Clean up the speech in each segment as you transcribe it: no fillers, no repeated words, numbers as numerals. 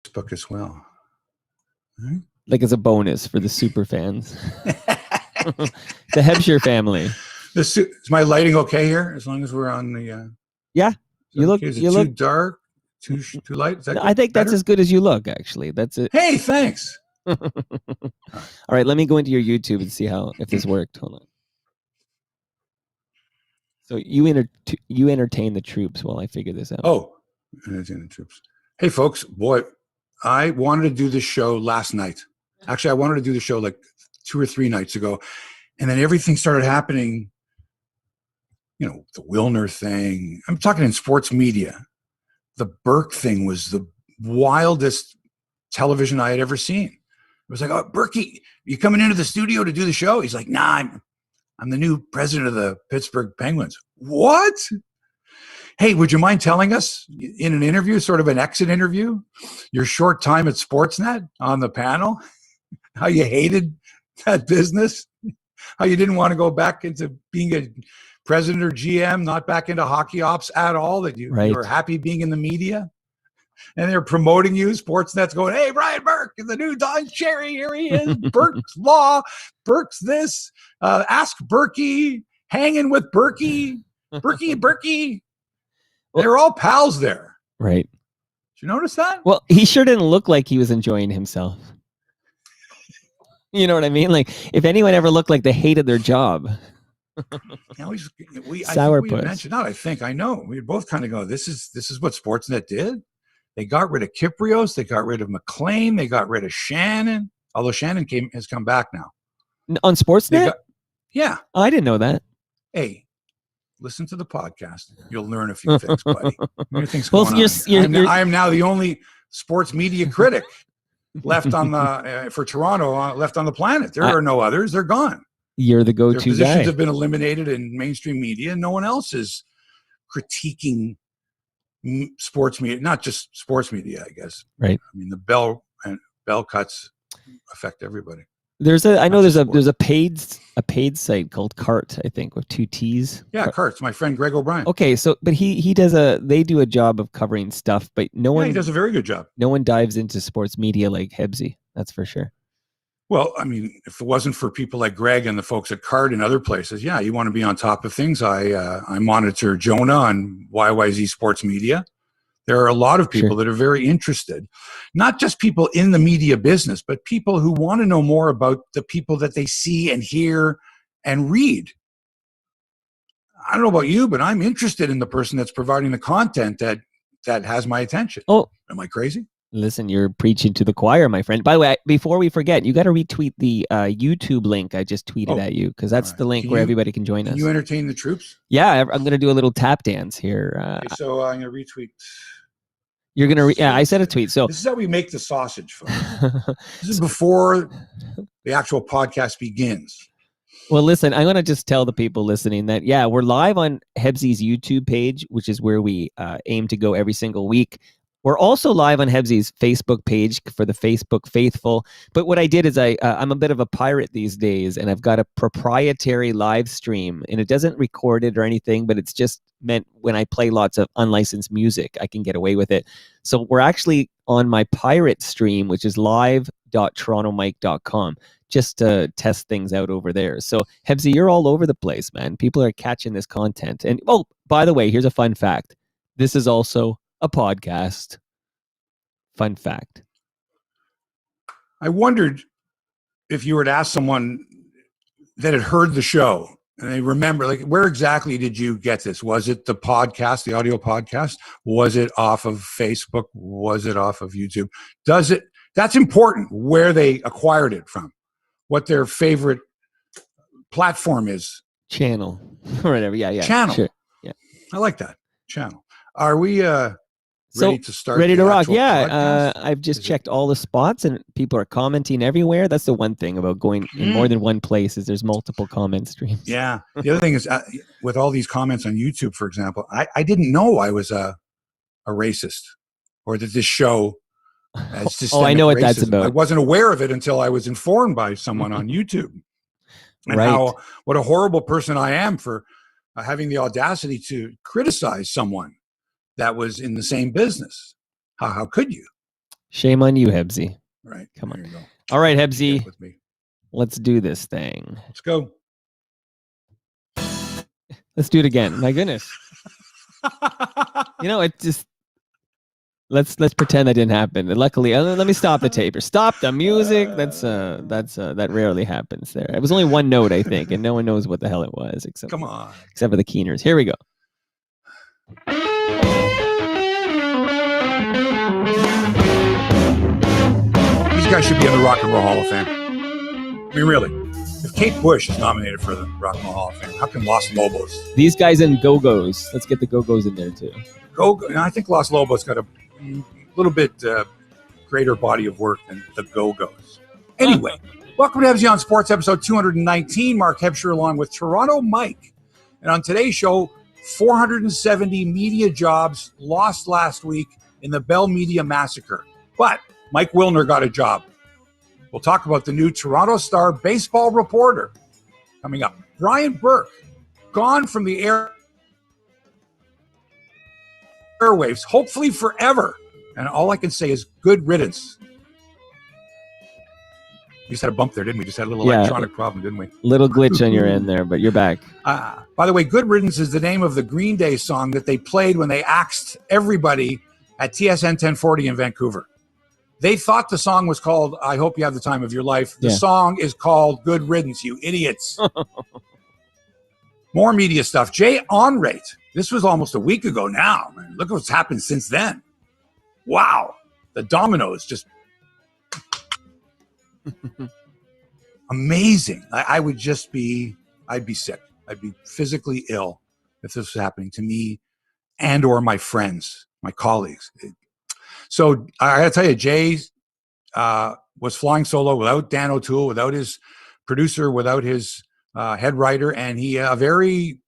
Facebook as well. Right? Like as a bonus for the super fans. The Hebsher family. Is my lighting okay here? As long as we're on the... Yeah. You look... Is it you too look dark? Too light? Is that I think better? that's as good as you look, actually. That's it. Hey, thanks. All right, let me go into your YouTube and see if this worked. Hold on. So you entertain the troops while I figure this out. Oh, entertain the troops. Hey, folks, boy, I wanted to do this show last night. Actually, I wanted to do the show like 2 or 3 nights ago. And then everything started happening, the Wilner thing. I'm talking in sports media. The Burke thing was the wildest television I had ever seen. It was like, oh, Burke, you coming into the studio to do the show? He's like, nah, I'm the new president of the Pittsburgh Penguins. What? Hey, would you mind telling us in an interview, sort of an exit interview, your short time at Sportsnet on the panel, how you hated that business, how you didn't want to go back into being a president or GM, not back into hockey ops at all, that you were happy being in the media? And they're promoting you. Sportsnet's going, hey, Brian Burke, the new Don Cherry, here he is. Burke's Law, Burke's this, ask Berkey, hanging with Berkey, Berkey. They're all pals there. Right. Did you notice that? Well, he sure didn't look like he was enjoying himself. You know what I mean? Like, if anyone ever looked like they hated their job. Sourpuss. Mentioned that. I know. We both kind of go, this is what Sportsnet did. They got rid of Kyprios. They got rid of McLean. They got rid of Shannon. Although Shannon has come back now. On Sportsnet? Yeah. Oh, I didn't know that. Hey, listen to the podcast. You'll learn a few things, buddy. I am now the only sports media critic left on the for Toronto, left on the planet. There are no others. They're gone. You're the go-to guy. Their positions have been eliminated in mainstream media. No one else is critiquing sports media, not just sports media, I guess. Right. I mean, the bell cuts affect everybody. There's a paid site called Cart, I think, with 2 T's. Yeah, Cart's my friend Greg O'Brien. Okay, so but they do a job of covering stuff, but he does a very good job. No one dives into sports media like Hebsy, that's for sure. Well, I mean, if it wasn't for people like Greg and the folks at Cart and other places, yeah, you want to be on top of things. I monitor Jonah on YYZ Sports Media. There are a lot of people that are very interested, not just people in the media business, but people who want to know more about the people that they see and hear and read. I don't know about you, but I'm interested in the person that's providing the content that has my attention. Oh, am I crazy? Listen, you're preaching to the choir, my friend. By the way, before we forget, you got to retweet the YouTube link I just tweeted at you, because that's the link where everybody can join us. Can you entertain the troops? Yeah, I'm going to do a little tap dance here. Okay, so I'm going to retweet. You're going to... I said a tweet. So this is how we make the sausage, folks. This is before the actual podcast begins. Well, listen, I'm going to just tell the people listening that, yeah, we're live on Hebsy's YouTube page, which is where we aim to go every single week. We're also live on Hebsy's Facebook page for the Facebook faithful. But what I did is I'm a bit of a pirate these days, and I've got a proprietary live stream, and it doesn't record it or anything, but it's just meant when I play lots of unlicensed music, I can get away with it. So we're actually on my pirate stream, which is live.torontomike.com, just to test things out over there. So Hebsy, you're all over the place, man. People are catching this content. And oh, by the way, here's a fun fact. This is also a podcast. Fun fact. I wondered if you were to ask someone that had heard the show and they remember, like, where exactly did you get this? Was it the podcast, the audio podcast? Was it off of Facebook? Was it off of YouTube? That's important, where they acquired it from, what their favorite platform is. Channel. Or whatever. Yeah. Channel. Sure. Yeah. I like that. Channel. Are we ready to start? Ready to rock. Yeah. I've just checked all the spots and people are commenting everywhere. That's the one thing about going in more than one place is there's multiple comment streams. Yeah. The other thing is with all these comments on YouTube, for example, I didn't know I was a racist or that this show has systemic I know what racism. That's about. I wasn't aware of it until I was informed by someone on YouTube. And what a horrible person I am for having the audacity to criticize someone that was in the same business. How could you? Shame on you, Hebsy. Right. Come there on. you go. All right, Get Hebsy. with me. Let's do this thing. Let's go. Let's do it again. My goodness. It just let's pretend that didn't happen. And luckily, let me stop the taper. Stop the music. That rarely happens there. It was only one note, I think, and no one knows what the hell it was except Come on. except for the keeners. Here we go. These guys should be in the Rock and Roll Hall of Fame. I mean, really. If Kate Bush is nominated for the Rock and Roll Hall of Fame, how can Los Lobos? These guys in Go-Go's. Let's get the Go-Go's in there too. I think Los Lobos got a little bit greater body of work than the Go-Go's. Anyway, welcome to Hebsy On Sports, episode 219. Mark Hebscher along with Toronto Mike. And on today's show, 470 media jobs lost last week in the Bell Media massacre. But Mike Wilner got a job. We'll talk about the new Toronto Star baseball reporter coming up. Brian Burke, gone from the airwaves, hopefully forever. And all I can say is good riddance. We just had a bump there, didn't we? Just had a little electronic problem, didn't we? Little glitch on your end there, but you're back. By the way, Good Riddance is the name of the Green Day song that they played when they axed everybody at TSN 1040 in Vancouver. They thought the song was called I Hope You Have the Time of Your Life. The song is called Good Riddance, you idiots. More media stuff. Jay Onrate. This was almost a week ago now. Man. Look what's happened since then. Wow. The dominoes just amazing. I'd be sick. I'd be physically ill if this was happening to me and or my friends, my colleagues. So I got to tell you, Jay was flying solo without Dan O'Toole, without his producer, without his head writer, and he a very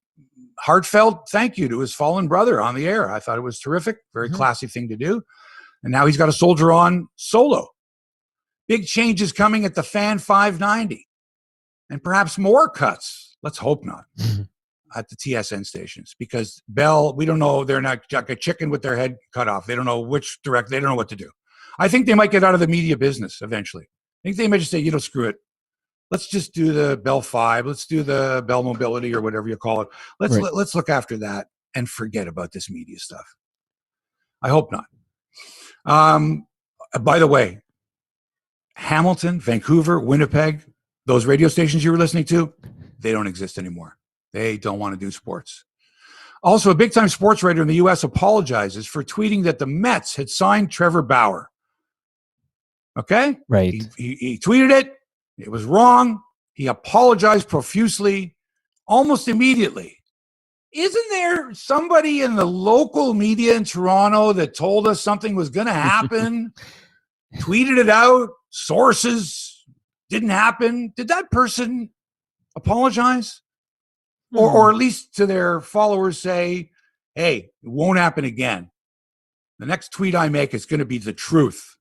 heartfelt thank you to his fallen brother on the air. I thought it was terrific, very classy thing to do. And now he's got to soldier on solo. Big changes coming at the Fan 590, and perhaps more cuts. Let's hope not. At the TSN stations, because Bell, we don't know, they're not like a chicken with their head cut off. They don't know which direct, they don't know what to do. I think they might get out of the media business eventually. I think they might just say, screw it. Let's just do the Bell 5. Let's do the Bell Mobility or whatever you call it. Let's look after that and forget about this media stuff. I hope not. By the way, Hamilton, Vancouver, Winnipeg, those radio stations you were listening to, they don't exist anymore. They don't want to do sports. Also, a big-time sports writer in the U.S. apologizes for tweeting that the Mets had signed Trevor Bauer. Okay? Right. He tweeted it. It was wrong. He apologized profusely, almost immediately. Isn't there somebody in the local media in Toronto that told us something was going to happen? Tweeted it out. Sources. Didn't happen. Did that person apologize? Or at least to their followers say, hey, it won't happen again. The next tweet I make is going to be the truth.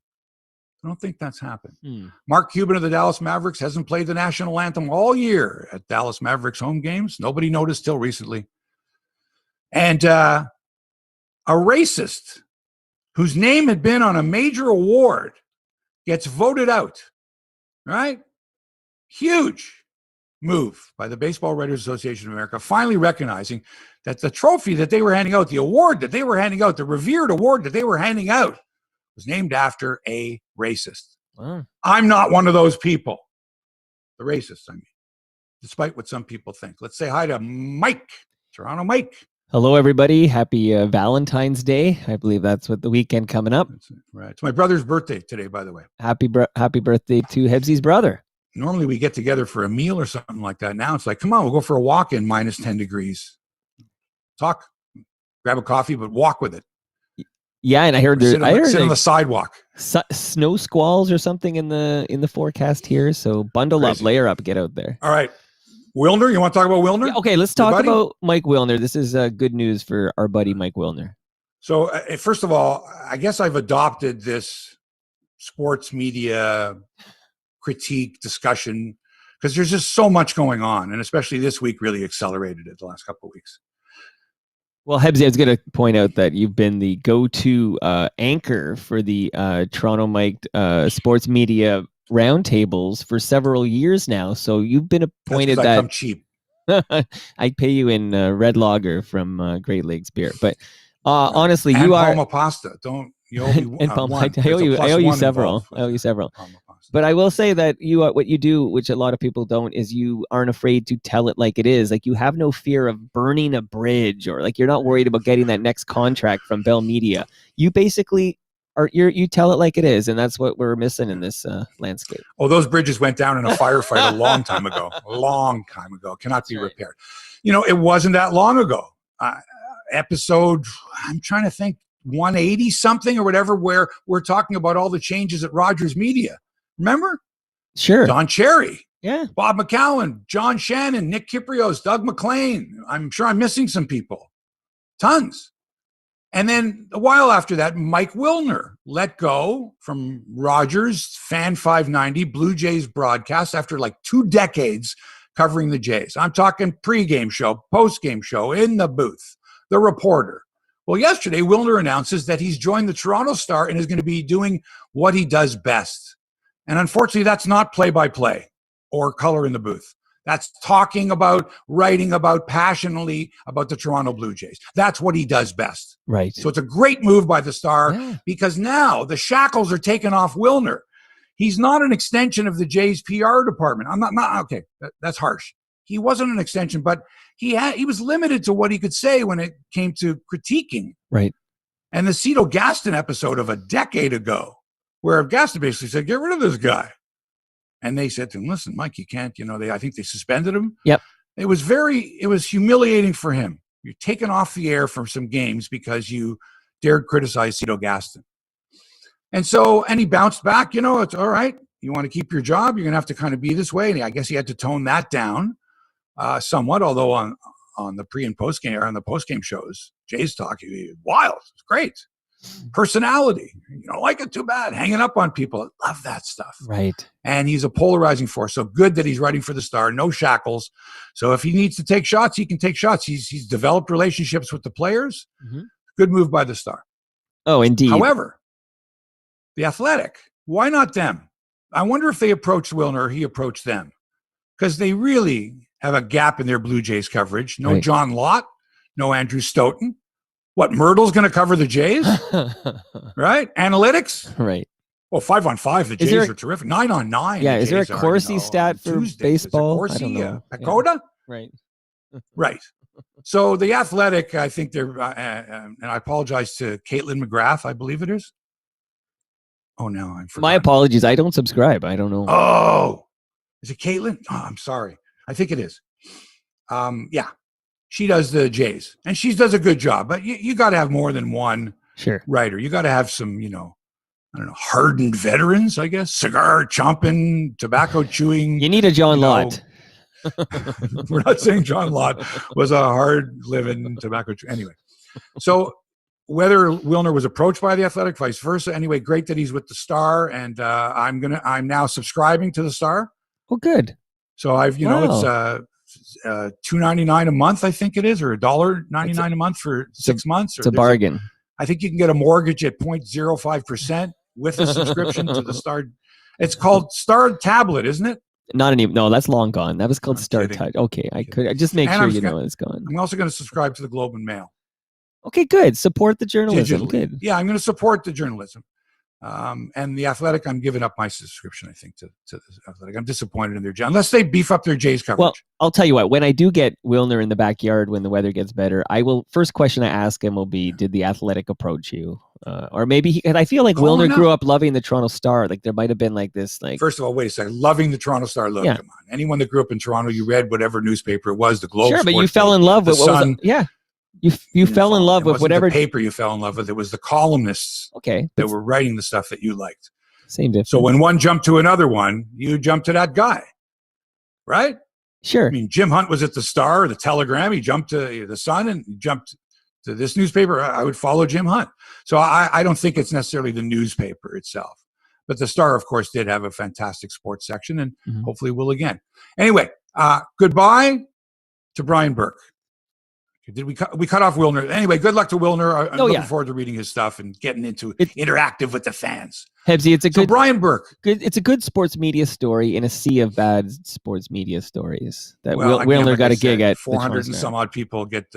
I don't think that's happened. Mark Cuban of the Dallas Mavericks hasn't played the national anthem all year at Dallas Mavericks home games. Nobody noticed till recently. And a racist whose name had been on a major award gets voted out. Right? Huge move by the Baseball Writers Association of America, finally recognizing that the trophy that they were handing out, the award that they were handing out, the revered award that they were handing out was named after a racist. Wow. I'm not one of those people. The racists, I mean, despite what some people think. Let's say hi to Mike, Toronto Mike. Hello, everybody. Happy Valentine's Day. I believe that's what the weekend coming up. That's it, right. It's my brother's birthday today, by the way. Happy birthday to Hebsy's brother. Normally we get together for a meal or something like that. Now it's like, come on, we'll go for a walk in minus 10 degrees. Talk, grab a coffee, but walk with it. Yeah, and I heard sit on the sidewalk. Snow squalls or something in the forecast here. So bundle up, layer up, get out there. All right. Wilner, you want to talk about Wilner? Yeah, okay, let's talk about Mike Wilner. This is good news for our buddy Mike Wilner. So first of all, I guess I've adopted this sports media critique discussion because there's just so much going on, and especially this week really accelerated it the last couple of weeks. Well, Hebsy, I was going to point out that you've been the go-to anchor for the Toronto Mike sports media roundtables for several years now. So you've been appointed That's 'cause I that come cheap. I pay you in red lager from Great Lakes beer. But honestly, and you are Palma pasta. Don't you owe me and Palm. one? I There's a plus owe you one several. involved I owe you with several. Palma pasta. But I will say that you what you do, which a lot of people don't, is you aren't afraid to tell it like it is. Like you have no fear of burning a bridge, or like you're not worried about getting that next contract from Bell Media. You basically you tell it like it is, and that's what we're missing in this landscape. Oh, those bridges went down in a firefight a long time ago. A long time ago. Cannot be repaired. You know, it wasn't that long ago. Episode, I'm trying to think, 180 something or whatever, where we're talking about all the changes at Rogers Media. Remember? Sure. Don Cherry. Yeah. Bob McCowan, John Shannon, Nick Kiprios, Doug McLean. I'm sure I'm missing some people. Tons. And then a while after that, Mike Wilner let go from Rogers, Fan 590, Blue Jays broadcast after like 2 decades covering the Jays. I'm talking pregame show, postgame show, in the booth, the reporter. Well, yesterday, Wilner announces that he's joined the Toronto Star and is going to be doing what he does best. And unfortunately, that's not play-by-play or color in the booth. That's talking about, writing about, passionately about the Toronto Blue Jays. That's what he does best. Right. So it's a great move by the Star because now the shackles are taken off Wilner. He's not an extension of the Jays PR department. I'm not okay. That's harsh. He wasn't an extension, but he was limited to what he could say when it came to critiquing. Right. And the Cito Gaston episode of a decade ago, where Gaston basically said, "Get rid of this guy." And they said to him, "Listen, Mike, you can't, I think they suspended him." Yep. It was humiliating for him. You're taken off the air from some games because you dared criticize Cito Gaston. And he bounced back, it's all right. You want to keep your job, you're going to have to kind of be this way. And I guess he had to tone that down somewhat, although on the pre and post game or on the post game shows, Jay's talk, wild. It's great. Personality. You don't like it, too bad. Hanging up on people. I love that stuff. Right. And he's a polarizing force. So good that he's writing for the Star. No shackles. So if he needs to take shots, he can take shots. He's developed relationships with the players. Mm-hmm. Good move by the Star. Oh, indeed. However, the Athletic, why not them? I wonder if they approached Wilner or he approached them. Because they really have a gap in their Blue Jays coverage. No John Lott. No Andrew Stoughton. What, Myrtle's going to cover the Jays? Right? Analytics? Right. Well, 5-on-5, the Jays are terrific. 9-on-9. Yeah, is there a Corsi stat for Tuesdays. baseball? Corsi, I don't know. Pagoda? Yeah. Right. Right. So the Athletic, I think they're, and I apologize to Caitlin McGrath, I believe it is. Oh, no, I'm forgetting. My apologies. I don't subscribe. I don't know. Oh, is it Caitlin? Oh, I'm sorry. I think it is. Yeah. She does the Jays, and she does a good job. But you got to have more than one writer. You got to have some, I don't know, hardened veterans, I guess. Cigar chomping, tobacco chewing. You need a John Lott. We're not saying John Lott was a hard-living tobacco chew. Anyway, so whether Wilner was approached by the Athletic, vice versa. Anyway, great that he's with the Star, and I'm now subscribing to the Star. Oh, good. So I've, it's $2.99 a month, I think it is, or $1.99 a month for 6 months. It's a bargain. I think you can get a mortgage at 0.05% with a subscription to the Star. It's called Star Tablet, isn't it? Not anymore. No, that's long gone. That was called Star Touch. Okay, I just make sure you know it's gone. I'm also going to subscribe to the Globe and Mail. Okay, good. Support the journalism. Digitally. Good. Yeah, I'm going to support the journalism. And the Athletic, I'm giving up my subscription, I think, to the Athletic. I'm disappointed in their job, unless they beef up their Jays coverage. Well, I'll tell you what, when I do get Wilner in the backyard when the weather gets better, first question I ask him will be, did the Athletic approach you? Or maybe I feel like Wilner grew up loving the Toronto Star. Like there might have been like this, like. First of all, wait a second. Loving the Toronto Star. Look, come on. Anyone that grew up in Toronto, you read whatever newspaper it was, the Globe. Sure, but you fell in love with what was. Yeah. You fell in love with whatever the paper you fell in love with. It was the columnists that were writing the stuff that you liked. Same difference. So when one jumped to another one, you jumped to that guy, right? Sure. I mean, Jim Hunt was at the Star or the Telegram. He jumped to the Sun and jumped to this newspaper. I would follow Jim Hunt. So I don't think it's necessarily the newspaper itself. But the Star, of course, did have a fantastic sports section and hopefully will again. Anyway, goodbye to Brian Burke. Did we cut off Wilner? Anyway, good luck to Wilner. I'm looking forward to reading his stuff and getting into interactive with the fans. Hebsy, it's a good Brian Burke. It's a good sports media story in a sea of bad sports media stories. That Wilner like got a gig at 400 and some odd people get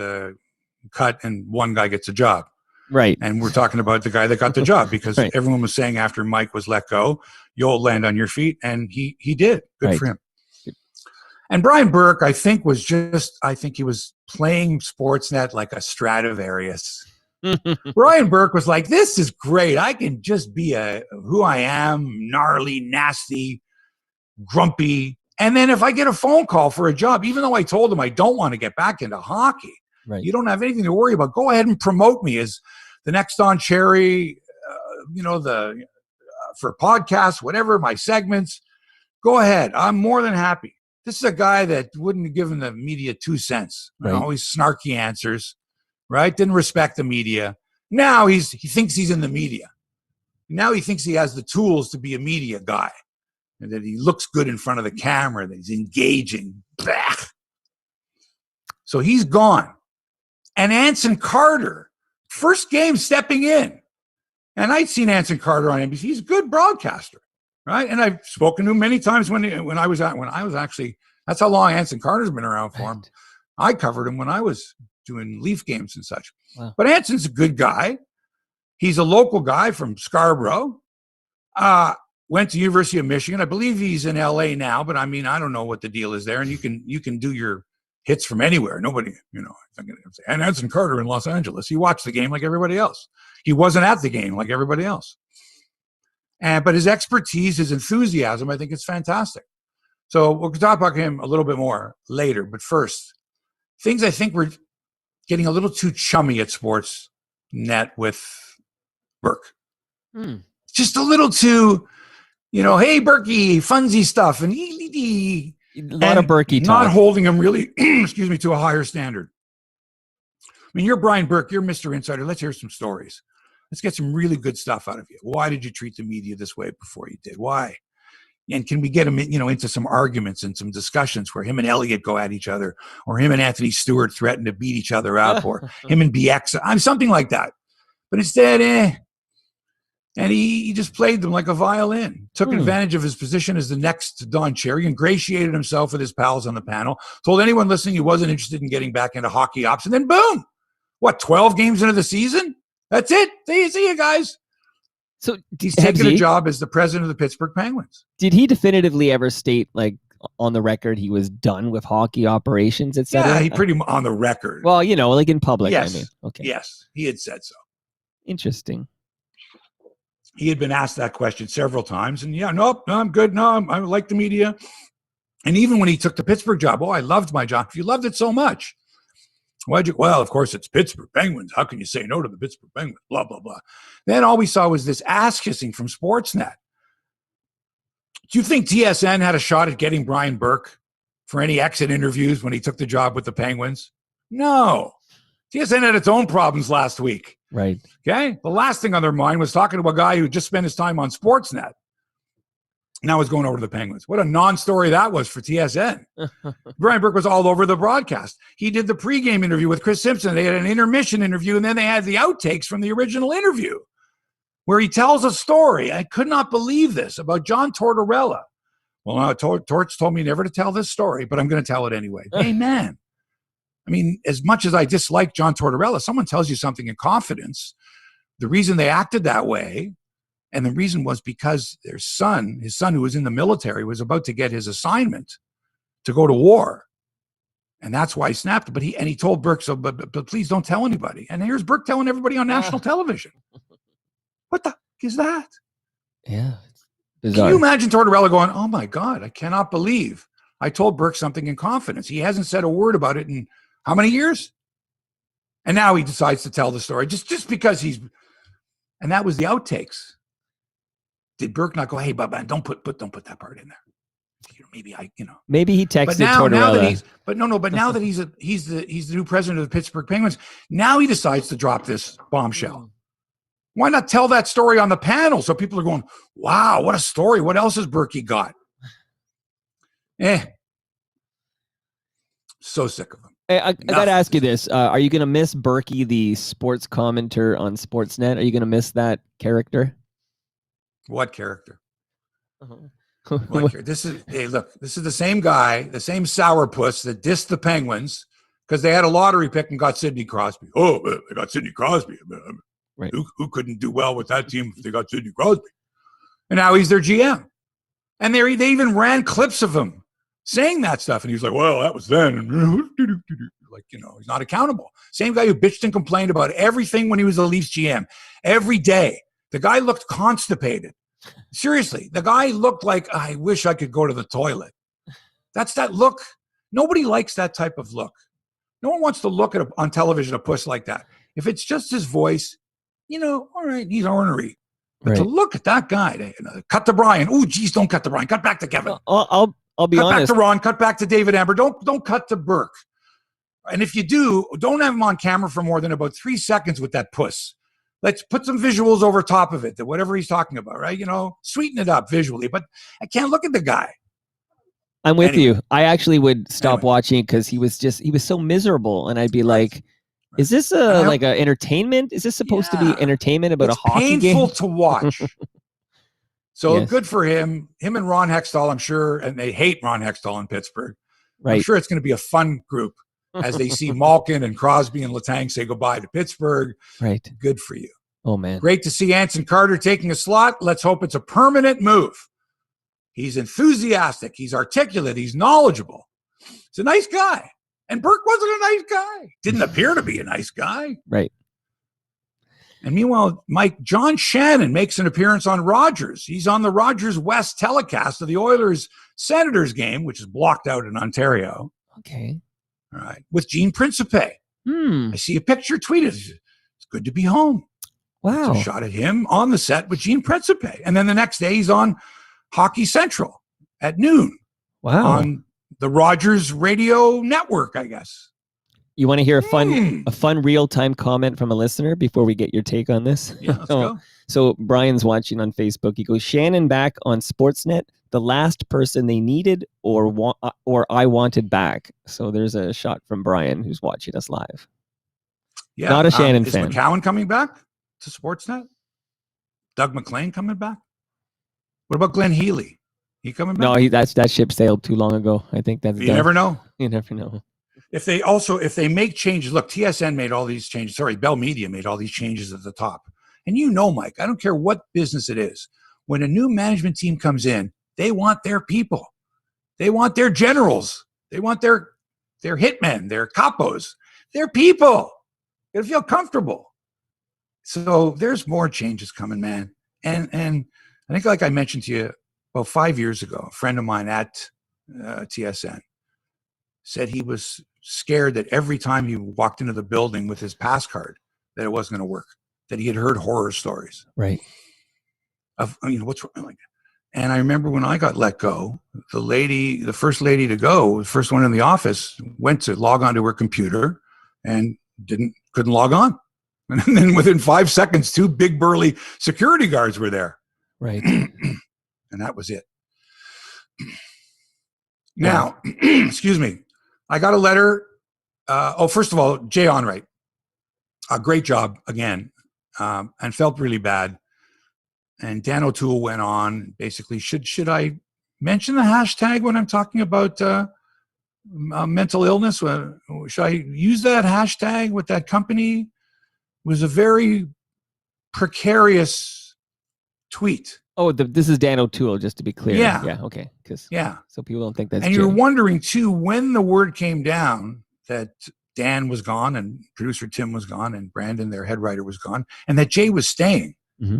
cut, and one guy gets a job. Right. And we're talking about the guy that got the job because everyone was saying after Mike was let go, you'll land on your feet, and he did. Good for him. And Brian Burke, I think he was playing Sportsnet like a Stradivarius. Brian Burke was like, this is great. I can just be who I am, gnarly, nasty, grumpy. And then if I get a phone call for a job, even though I told him I don't want to get back into hockey, you don't have anything to worry about. Go ahead and promote me as the next Don Cherry, for podcasts, whatever, my segments. Go ahead. I'm more than happy. This is a guy that wouldn't have given the media 2 cents. Always snarky answers, right? Didn't respect the media. Now he thinks he's in the media. Now he thinks he has the tools to be a media guy, and that he looks good in front of the camera, that he's engaging. Bah. So he's gone. And Anson Carter, first game stepping in. And I'd seen Anson Carter on NBC. He's a good broadcaster, right? And I've spoken to him many times when I was actually, that's how long Anson Carter's been around for him. I covered him when I was doing Leaf games and such. Wow. But Anson's a good guy. He's a local guy from Scarborough. Went to University of Michigan. I believe he's in LA now, but I mean, I don't know what the deal is there. And you can do your hits from anywhere. Nobody, and Anson Carter in Los Angeles. He watched the game like everybody else. He wasn't at the game like everybody else. But his expertise, his enthusiasm, I think it's fantastic. So we'll talk about him a little bit more later. But first, things I think we're getting a little too chummy at Sportsnet with Burke. Just a little too, hey, Burkey, funsy stuff. And a lot of Burkey talk. Not holding him really, to a higher standard. I mean, you're Brian Burke. You're Mr. Insider. Let's hear some stories. Let's get some really good stuff out of you. Why did you treat the media this way before you did? Why? And can we get him, into some arguments and some discussions where him and Elliott go at each other, or him and Anthony Stewart threaten to beat each other up, or him and BX, something like that. But instead, and he just played them like a violin, took advantage of his position as the next Don Cherry, ingratiated himself with his pals on the panel, told anyone listening he wasn't interested in getting back into hockey ops, and then boom, 12 games into the season? That's it. See you guys. So he's taken a job as the president of the Pittsburgh Penguins. Did he definitively ever state, like, on the record he was done with hockey operations, etc.? Yeah, he pretty much on the record. Well, like in public. Yes. I mean, okay. Yes, he had said so. Interesting. He had been asked that question several times, and no, I'm good. No, I like the media. And even when he took the Pittsburgh job, I loved my job. If you loved it so much, why'd you? Well, of course, it's Pittsburgh Penguins. How can you say no to the Pittsburgh Penguins? Blah, blah, blah. Then all we saw was this ass kissing from Sportsnet. Do you think TSN had a shot at getting Brian Burke for any exit interviews when he took the job with the Penguins? No. TSN had its own problems last week. Right. Okay. The last thing on their mind was talking to a guy who just spent his time on Sportsnet. Now he's going over to the Penguins. What a non-story that was for TSN. Brian Burke was all over the broadcast. He did the pregame interview with Chris Simpson. They had an intermission interview, and then they had the outtakes from the original interview where he tells a story. I could not believe this about John Tortorella. Well, now Torch told me never to tell this story, but I'm going to tell it anyway. Hey, man. I mean, as much as I dislike John Tortorella, someone tells you something in confidence. The reason they acted that way, and the reason was because his son who was in the military, was about to get his assignment to go to war. And that's why he snapped it. But he told Burke, but please don't tell anybody. And here's Burke telling everybody on national television. What the heck is that? Yeah. Can you imagine Tortorella going, oh my God, I cannot believe I told Burke something in confidence. He hasn't said a word about it in how many years? And now he decides to tell the story just because and that was the outtakes. Did Burke not go, hey, Bubba, don't put that part in there? Maybe he texted Tortorella. Now that he's the new president of the Pittsburgh Penguins, now he decides to drop this bombshell. Why not tell that story on the panel so people are going, wow, what a story. What else has Burkey got? So sick of him. I got to ask you this. Are you going to miss Berkey, the sports commentator on Sportsnet? Are you going to miss that character? What character? Uh-huh. What character? Hey, look, this is the same guy, the same sourpuss that dissed the Penguins because they had a lottery pick and got Sidney Crosby. Oh, they got Sidney Crosby. Right. Who couldn't do well with that team if they got Sidney Crosby? And now he's their GM. And they even ran clips of him saying that stuff. And he was like, well, that was then. And like, he's not accountable. Same guy who bitched and complained about everything when he was the Leafs GM. Every day. The guy looked constipated. Seriously, the guy looked like, I wish I could go to the toilet. That's that look. Nobody likes that type of look. No one wants to look at on television a puss like that. If it's just his voice, all right, he's ornery. But Right. to look at that guy, cut to Brian. Oh, geez, don't cut to Brian. Cut back to Kevin. I'll be cut honest. Back to Ron. Cut back to David Amber. Don't cut to Burke. And if you do, don't have him on camera for more than about 3 seconds with that puss. Let's put some visuals over top of it, that whatever he's talking about, right? Sweeten it up visually. But I can't look at the guy. I'm with you. I actually would stop watching because he was so miserable, and I'd be like, "Is this like a entertainment? Is this supposed to be entertainment about a hockey game?" Painful to watch. So good for him. Him and Ron Hextall, I'm sure, and they hate Ron Hextall in Pittsburgh. Right. I'm sure it's going to be a fun group as they see Malkin and Crosby and Letang say goodbye to Pittsburgh. Right. Good for you. Oh man. Great to see Anson Carter taking a slot. Let's hope it's a permanent move. He's enthusiastic. He's articulate. He's knowledgeable. He's a nice guy. And Burke wasn't a nice guy. Didn't appear to be a nice guy. Right. And meanwhile, Mike, John Shannon makes an appearance on Rogers. He's on the Rogers West telecast of the Oilers-Senators game, which is blocked out in Ontario. Okay. All right. With Gene Principe. I see a picture tweeted. It's good to be home. Wow. It's a shot at him on the set with Gene Principe. And then the next day he's on Hockey Central at noon. Wow. On the Rogers radio network, I guess. You want to hear a fun real-time comment from a listener before we get your take on this? Yeah, let's go. So Brian's watching on Facebook. He goes, Shannon back on Sportsnet, the last person they needed or I wanted back. So there's a shot from Brian who's watching us live. Yeah. Not a Shannon fan. Is McCowan coming back to Sportsnet? Doug McLean coming back? What about Glenn Healy? He coming back? No, that ship sailed too long ago. I think that's You never know. You never know. If they make changes, look, TSN made all these changes. Sorry, Bell Media made all these changes at the top. And Mike, I don't care what business it is. When a new management team comes in, they want their people. They want their generals. They want their hitmen, their capos, their people. They feel comfortable. So there's more changes coming, man. And I think, like I mentioned to you about 5 years ago, a friend of mine at TSN said he was scared that every time he walked into the building with his pass card, that it wasn't going to work, that he had heard horror stories. Right. Of, what's wrong? Like, and I remember when I got let go, the first lady to go, the first one in the office, went to log onto her computer and couldn't log on. And then within 5 seconds, 2 big burly security guards were there. Right. And that was it. Now, excuse me. I got a letter. First of all, Jay Onright, a great job again, and felt really bad. And Dan O'Toole went on, basically, should I mention the hashtag when I'm talking about mental illness? Should I use that hashtag with that company? It was a very precarious tweet. Oh, this is Dan O'Toole, just to be clear. Yeah. Yeah. Okay. Yeah. So people don't think that's. And Jay. you're wondering too, when the word came down that Dan was gone and producer Tim was gone and Brandon, their head writer, was gone, and that Jay was staying. Mm-hmm.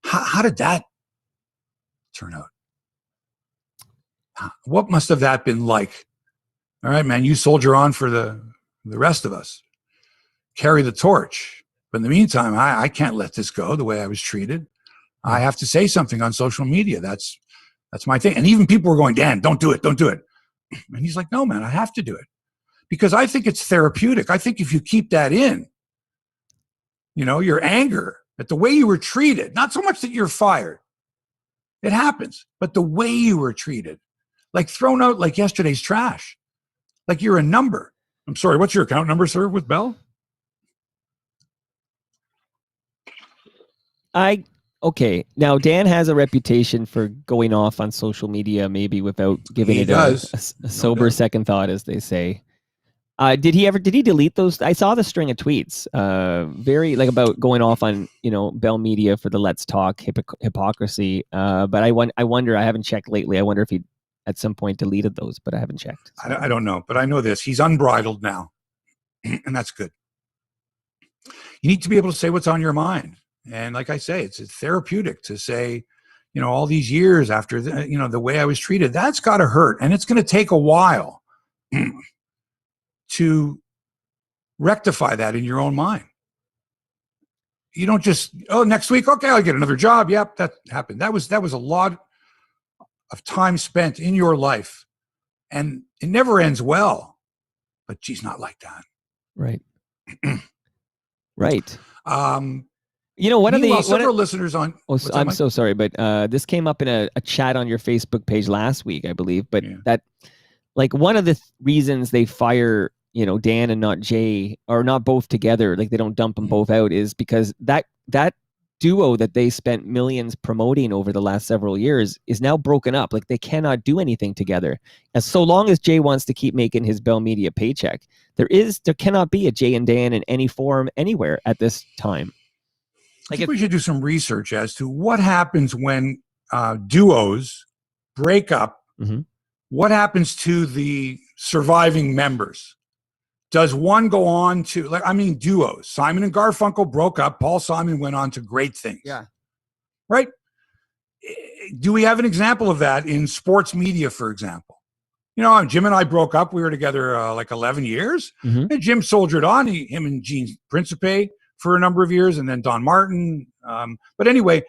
How did that turn out? What must have that been like? All right, man, you soldier on for the rest of us. Carry the torch. But in the meantime, I can't let this go the way I was treated. I have to say something on social media. That's my thing. And even people were going, Dan, don't do it. Don't do it. And he's like, no, man, I have to do it. Because I think it's therapeutic. I think if you keep that in, your anger at the way you were treated, not so much that you're fired. It happens. But the way you were treated, like thrown out like yesterday's trash, like you're a number. I'm sorry, what's your account number, sir, with Bell? Okay. Now Dan has a reputation for going off on social media, maybe without giving it a sober second thought, as they say. Did he delete those? I saw the string of tweets, very like about going off on, Bell Media for the Let's Talk hypocrisy. But I wonder, I haven't checked lately. I wonder if he at some point deleted those, but I haven't checked. So. I don't know, but I know this. He's unbridled now, and that's good. You need to be able to say what's on your mind. And like I say, it's therapeutic to say, all these years after, the way I was treated, that's got to hurt. And it's going to take a while to rectify that in your own mind. You don't just, next week, okay, I'll get another job. Yep, that happened. That was a lot of time spent in your life, and it never ends well. But geez, not like that. Right. Right. One of the several listeners on. Oh, I'm so sorry, but this came up in a chat on your Facebook page last week, I believe. But that, like, one of the reasons they fire, Dan and not Jay, or not both together, like they don't dump them both out, is because that duo that they spent millions promoting over the last several years is now broken up. Like, they cannot do anything together. As so long as Jay wants to keep making his Bell Media paycheck, there cannot be a Jay and Dan in any form anywhere at this time. I think we should do some research as to what happens when duos break up. Mm-hmm. What happens to the surviving members? Does one go on to, duos? Simon and Garfunkel broke up. Paul Simon went on to great things. Yeah. Right? Do we have an example of that in sports media, for example? Jim and I broke up. We were together 11 years. Mm-hmm. And Jim soldiered on. Him and Gene Principe for a number of years, and then Don Martin. But anyway,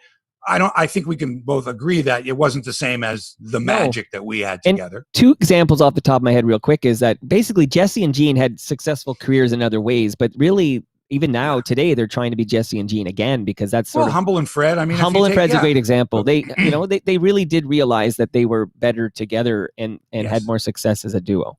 I think we can both agree that it wasn't the same as the magic that we had together. And two examples off the top of my head real quick is that basically Jesse and Gene had successful careers in other ways, but really even now today they're trying to be Jesse and Gene again, because that's sort of Humble and Fred. Humble and Fred's a great example. They they really did realize that they were better together and had more success as a duo.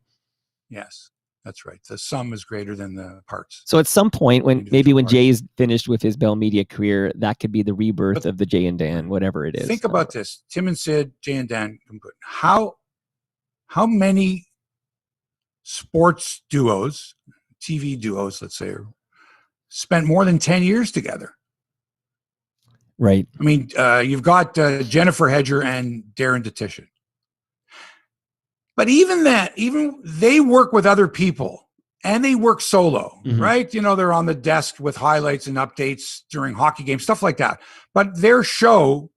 Yes. That's right. The sum is greater than the parts. So at some point, when Jay's finished with his Bell Media career, that could be the rebirth of the Jay and Dan, whatever it is. Think about this: Tim and Sid, Jay and Dan. How many sports duos, TV duos, let's say, spent more than 10 years together? Right. I mean, you've got Jennifer Hedger and Darren Detition. But even they work with other people, and they work solo, mm-hmm. right? They're on the desk with highlights and updates during hockey games, stuff like that. But their show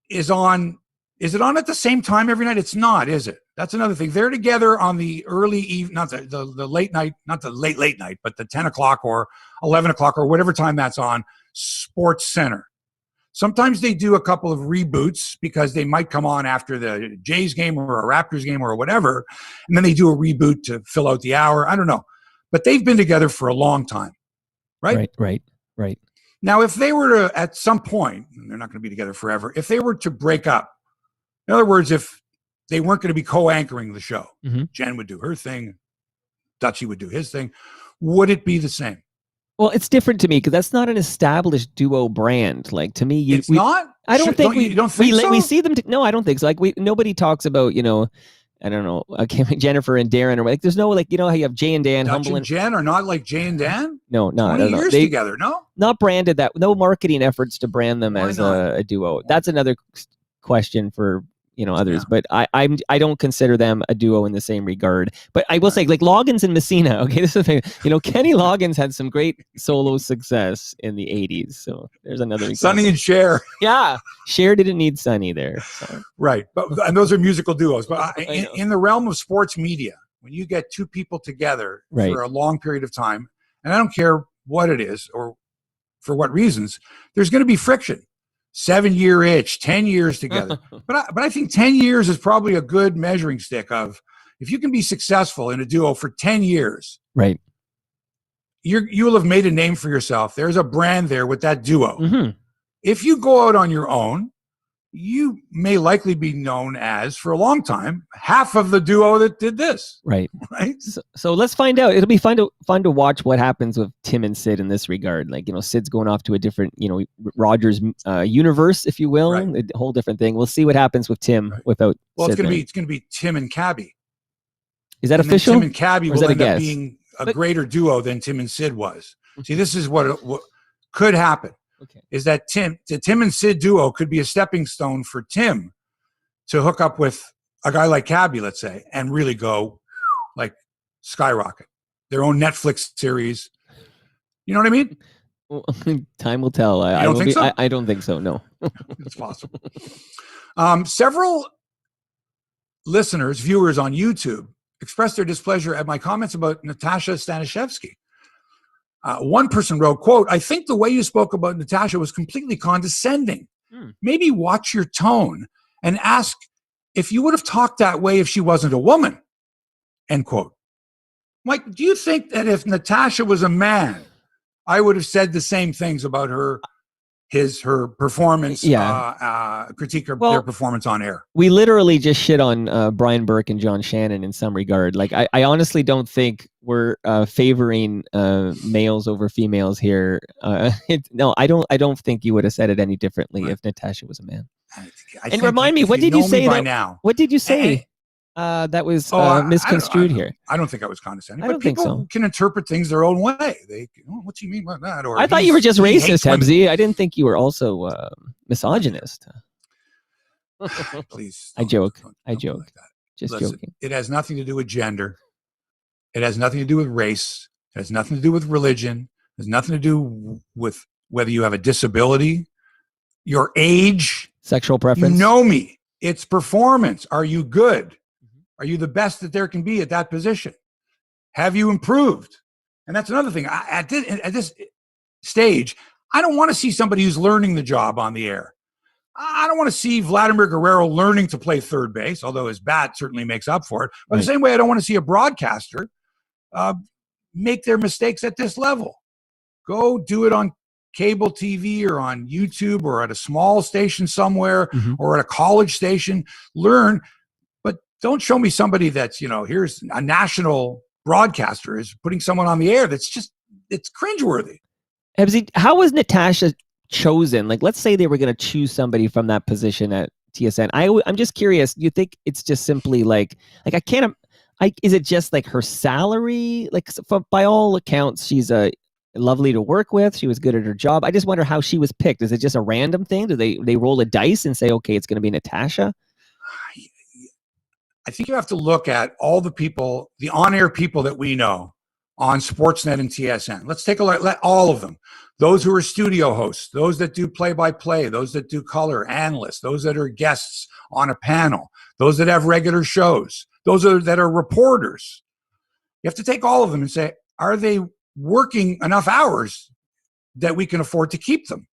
is on. Is it on at the same time every night? It's not, is it? That's another thing. They're together on the early evening, not the late night, not the late night, but the 10 o'clock or 11 o'clock or whatever time that's on Sports Center. Sometimes they do a couple of reboots because they might come on after the Jays game or a Raptors game or whatever, and then they do a reboot to fill out the hour. I don't know. But they've been together for a long time, right? Right. Now, if they were to, at some point, and they're not going to be together forever, if they were to break up, in other words, if they weren't going to be co-anchoring the show, mm-hmm. Jen would do her thing, Dutchie would do his thing, would it be the same? Well, it's different to me because that's not an established duo brand. Like, to me, it's not. I don't think you don't think so? We see them. No, I don't think so. Like, nobody talks about I don't know, Jennifer and Darren, or like, there's no how you have Jay and Dan, Dutch Humble and Jen are not like Jay and Dan. No, 20 years together. No, not branded that. No marketing efforts to brand them as a duo. That's another question for others, but I don't consider them a duo in the same regard. But I will say, like, Loggins and Messina. Okay, this is the thing. Kenny Loggins had some great solo success in the '80s. So there's another example. Sonny and Cher. Yeah, Cher didn't need Sonny there. So. Right, and those are musical duos. But in the realm of sports media, when you get two people together for a long period of time, and I don't care what it is or for what reasons, there's going to be friction. 7-year itch, 10 years together. But I think 10 years is probably a good measuring stick of, if you can be successful in a duo for 10 years, right? You'll have made a name for yourself. There's a brand there with that duo. Mm-hmm. If you go out on your own, you may likely be known as, for a long time, half of the duo that did this. Right. Right. So let's find out. It'll be fun to watch what happens with Tim and Sid in this regard. Like, Sid's going off to a different, Rogers universe, if you will, a whole different thing. We'll see what happens with Tim without. Well, Sid it's going to be Tim and Cabby. Is that official? Tim and Cabby will end up being But greater duo than Tim and Sid was. See, this is what could happen. Okay. Is that the Tim and Sid duo could be a stepping stone for Tim to hook up with a guy like Cabby, let's say, and really go like skyrocket. Their own Netflix series. You know what I mean? Well, time will tell. I don't think so. I don't think so. No. It's possible. Several viewers on YouTube expressed their displeasure at my comments about Natasha Stanishevsky. One person wrote, quote, "I think the way you spoke about Natasha was completely condescending. Maybe watch your tone and ask if you would have talked that way if she wasn't a woman," end quote. Mike, do you think that if Natasha was a man, I would have said the same things about her performance, critique their performance on air? We literally just shit on Brian Burke and John Shannon in some regard. Like, I honestly don't think we're favoring males over females here. No, I don't think you would have said it any differently if Natasha was a man. And remind me, what did you say now? What did you say? That was misconstrued here. I don't think I was condescending. I don't think so. People can interpret things their own way. They, what do you mean by that? Or I thought you were just racist, Hebsy. I didn't think you were also misogynist. Please. I joke. Don't joke. Like just Listen, joking. It has nothing to do with gender. It has nothing to do with race. It has nothing to do with religion. It has nothing to do with whether you have a disability, your age, sexual preference. You know me. It's performance. Are you good? Are you the best that there can be at that position? Have you improved? And that's another thing. At this stage, I don't want to see somebody who's learning the job on the air. I don't want to see Vladimir Guerrero learning to play third base, although his bat certainly makes up for it. But the same way, I don't want to see a broadcaster make their mistakes at this level. Go do it on cable TV or on YouTube or at a small station somewhere or at a college station. Learn. Don't show me somebody that's, here's a national broadcaster is putting someone on the air it's cringeworthy. Hebsy, how was Natasha chosen? Like, let's say they were going to choose somebody from that position at TSN. I'm just curious. Do you think it's just simply like is it just like her salary? Like, by all accounts, she's lovely to work with. She was good at her job. I just wonder how she was picked. Is it just a random thing? Do they roll a dice and say, okay, it's going to be Natasha? I think you have to look at all the people, the on-air people that we know on Sportsnet and TSN. Let's take a look at all of them. Those who are studio hosts, those that do play-by-play, those that do color, analysts, those that are guests on a panel, those that have regular shows, those that are reporters. You have to take all of them and say, are they working enough hours that we can afford to keep them?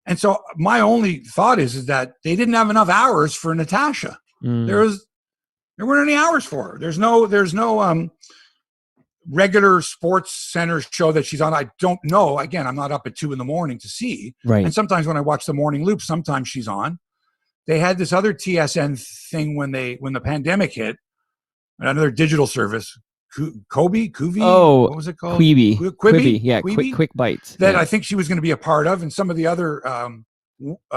And so my only thought is that they didn't have enough hours for Natasha. There weren't any hours for her. There's no regular Sports Center show that she's on. I don't know. Again, I'm not up at 2 a.m. to see. Right. And sometimes when I watch the morning loop, sometimes she's on. They had this other TSN thing when the pandemic hit, another digital service, Kuvi? Oh, what was it called? Quibi. Yeah, Quibi? quick bites. That I think she was going to be a part of, and some of the other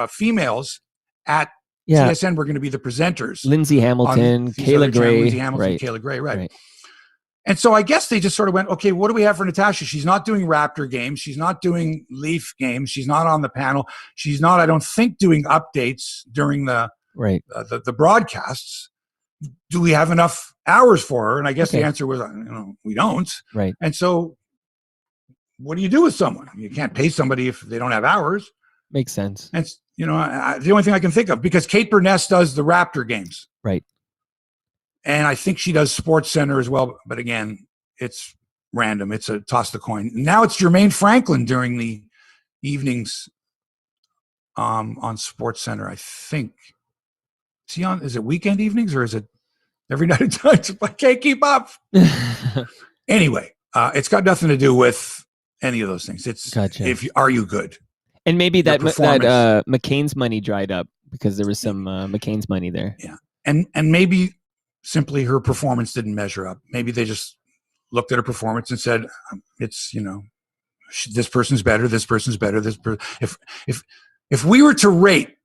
females at TSN were going to be the presenters. Lindsay Hamilton, Kayla Gray. Kayla Gray, right. And so I guess they just sort of went, okay, what do we have for Natasha? She's not doing Raptor games. She's not doing Leaf games. She's not on the panel. She's not, I don't think, doing updates during the broadcasts. Do we have enough hours for her? And I guess the answer was, we don't. Right. And so what do you do with someone? You can't pay somebody if they don't have hours. Makes sense. And the only thing I can think of, because Kate Burness does the Raptor games. Right. And I think she does Sports Center as well. But again, it's random. It's a toss the coin. Now it's Jermaine Franklin during the evenings on Sports Center, I think. Is it weekend evenings or is it every night at times? I can't keep up. Anyway, it's got nothing to do with any of those things. It's gotcha. Are you good? And maybe that McCain's money dried up because there was some McCain's money there. Yeah. And maybe simply her performance didn't measure up. Maybe they just looked at her performance and said, it's, this person's better. This person's better. If we were to rate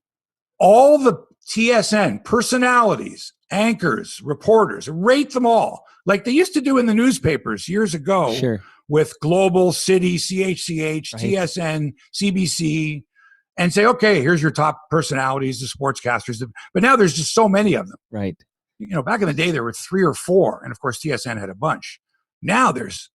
all the TSN personalities, anchors, reporters, rate them all like they used to do in the newspapers years ago. Sure. With Global, City, CHCH, right. TSN, CBC, and say, okay, here's your top personalities, the sportscasters. But now there's just so many of them. Right. Back in the day, there were 3 or 4. And of course, TSN had a bunch. Now there's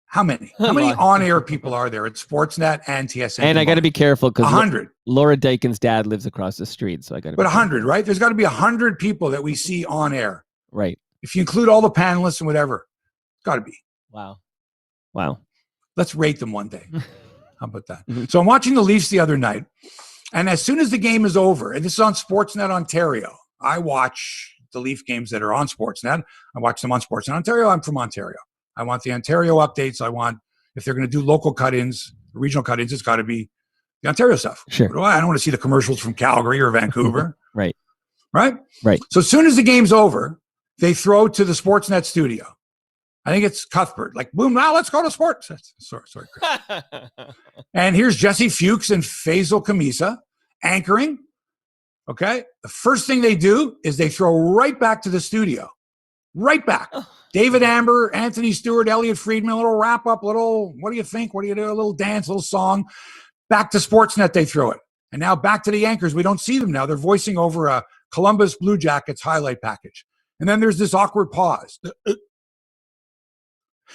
how many? How many on-air people are there at Sportsnet and TSN? And I got to be careful because 100. Laura Dakin's dad lives across the street. So I got to. But 100, right? There's got to be 100 people that we see on air. Right. If you include all the panelists and whatever. Got to be. Wow. Let's rate them one day. How about that? Mm-hmm. So I'm watching the Leafs the other night, and as soon as the game is over, and this is on Sportsnet Ontario, I watch the Leaf games that are on Sportsnet. I watch them on Sportsnet Ontario. I'm from Ontario. I want the Ontario updates. I want, if they're going to do local cut-ins, regional cut-ins, it's got to be the Ontario stuff. Sure. But I don't want to see the commercials from Calgary or Vancouver. Right. So as soon as the game's over, they throw to the Sportsnet studio. I think it's Cuthbert. Like, boom, now let's go to sports. Sorry, Chris. And here's Jesse Fuchs and Faisal Kamisa anchoring. Okay. The first thing they do is they throw right back to the studio. Right back. David Amber, Anthony Stewart, Elliott Friedman, a little wrap-up, what do you think? What do you do? A little dance, a little song. Back to Sportsnet, they throw it. And now back to the anchors. We don't see them now. They're voicing over a Columbus Blue Jackets highlight package. And then there's this awkward pause.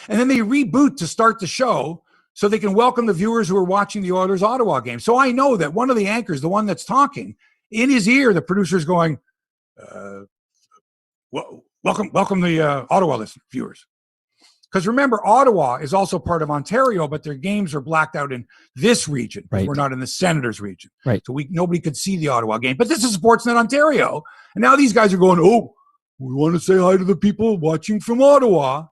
And then they reboot to start the show so they can welcome the viewers who are watching the Oilers Ottawa game. So I know that one of the anchors, the one that's talking, in his ear, the producer's going, welcome the Ottawa viewers. Because remember, Ottawa is also part of Ontario, but their games are blacked out in this region. Right. We're not in the Senators region. Right. So nobody could see the Ottawa game. But this is Sportsnet Ontario. And now these guys are going, we want to say hi to the people watching from Ottawa.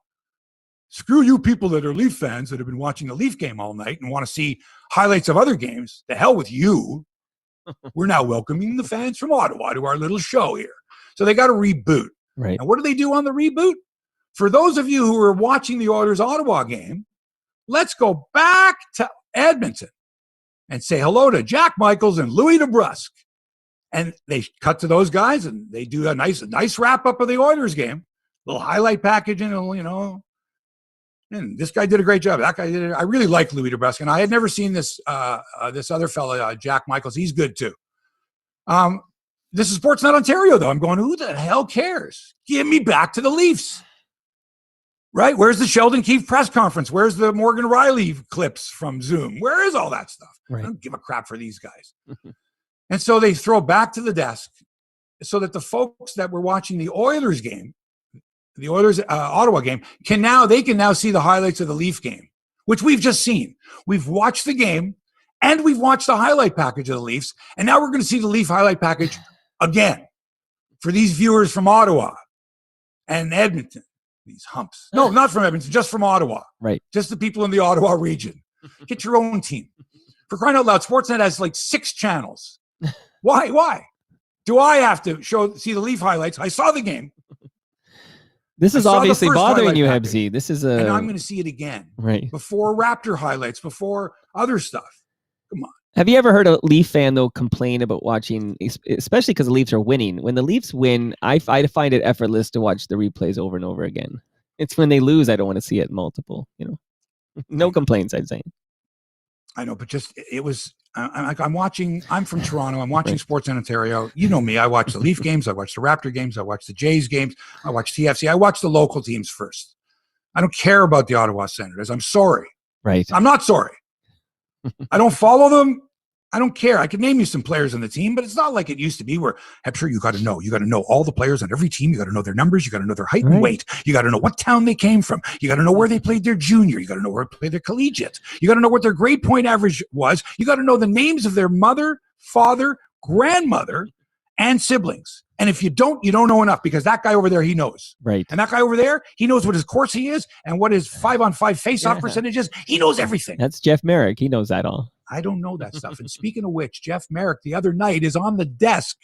Screw you people that are Leaf fans that have been watching the Leaf game all night and want to see highlights of other games. The hell with you. We're now welcoming the fans from Ottawa to our little show here. So they got to reboot. Right. And what do they do on the reboot? For those of you who are watching the Oilers Ottawa game, let's go back to Edmonton and say hello to Jack Michaels and Louis DeBrusk. And they cut to those guys and they do a nice wrap up of the Oilers game, little highlight package and and this guy did a great job. That guy did it. I really like Louis DeBrusk, and I had never seen this other fella, Jack Michaels. He's good too. This is Sportsnet Ontario, though. I'm going, who the hell cares? Give me back to the Leafs. Right? Where's the Sheldon Keefe press conference? Where's the Morgan Riley clips from Zoom? Where is all that stuff? Right. I don't give a crap for these guys. And so they throw back to the desk so that the folks that were watching the Oilers game, the Oilers Ottawa game, can now see the highlights of the Leaf game, which we've just seen. We've watched the game and we've watched the highlight package of the Leafs. And now we're going to see the Leaf highlight package again for these viewers from Ottawa and Edmonton. These humps. No, not from Edmonton, just from Ottawa. Right. Just the people in the Ottawa region. Get your own team. For crying out loud, Sportsnet has like 6 channels. Why? Do I have to see the Leaf highlights? I saw the game. This is obviously bothering you, Hebsy. This is and I'm going to see it again. Right. Before Raptor highlights, before other stuff. Come on. Have you ever heard a Leaf fan, though, complain about watching, especially because the Leafs are winning? When the Leafs win, I find it effortless to watch the replays over and over again. It's when they lose, I don't want to see it multiple, No complaints, I'd say. I know, but just, it was, I'm from Toronto. I'm watching Sports in Ontario. You know me. I watch the Leaf games. I watch the Raptor games. I watch the Jays games. I watch TFC. I watch the local teams first. I don't care about the Ottawa Senators. I'm sorry. Right. I'm not sorry. I don't follow them. I don't care. I could name you some players on the team, but it's not like it used to be where I'm sure you got to know all the players on every team. You got to know their numbers. You got to know their height and weight. You got to know what town they came from. You got to know where they played their junior. You got to know where they played their collegiate. You got to know what their grade point average was. You got to know the names of their mother, father, grandmother, and siblings. And if you don't know enough, because that guy over there, he knows. Right. And that guy over there, he knows what his Corsi is and what his 5-on-5 face-off percentage is. He knows everything. That's Jeff Marek. He knows that all. I don't know that stuff. And speaking of which, Jeff Marek the other night is on the desk,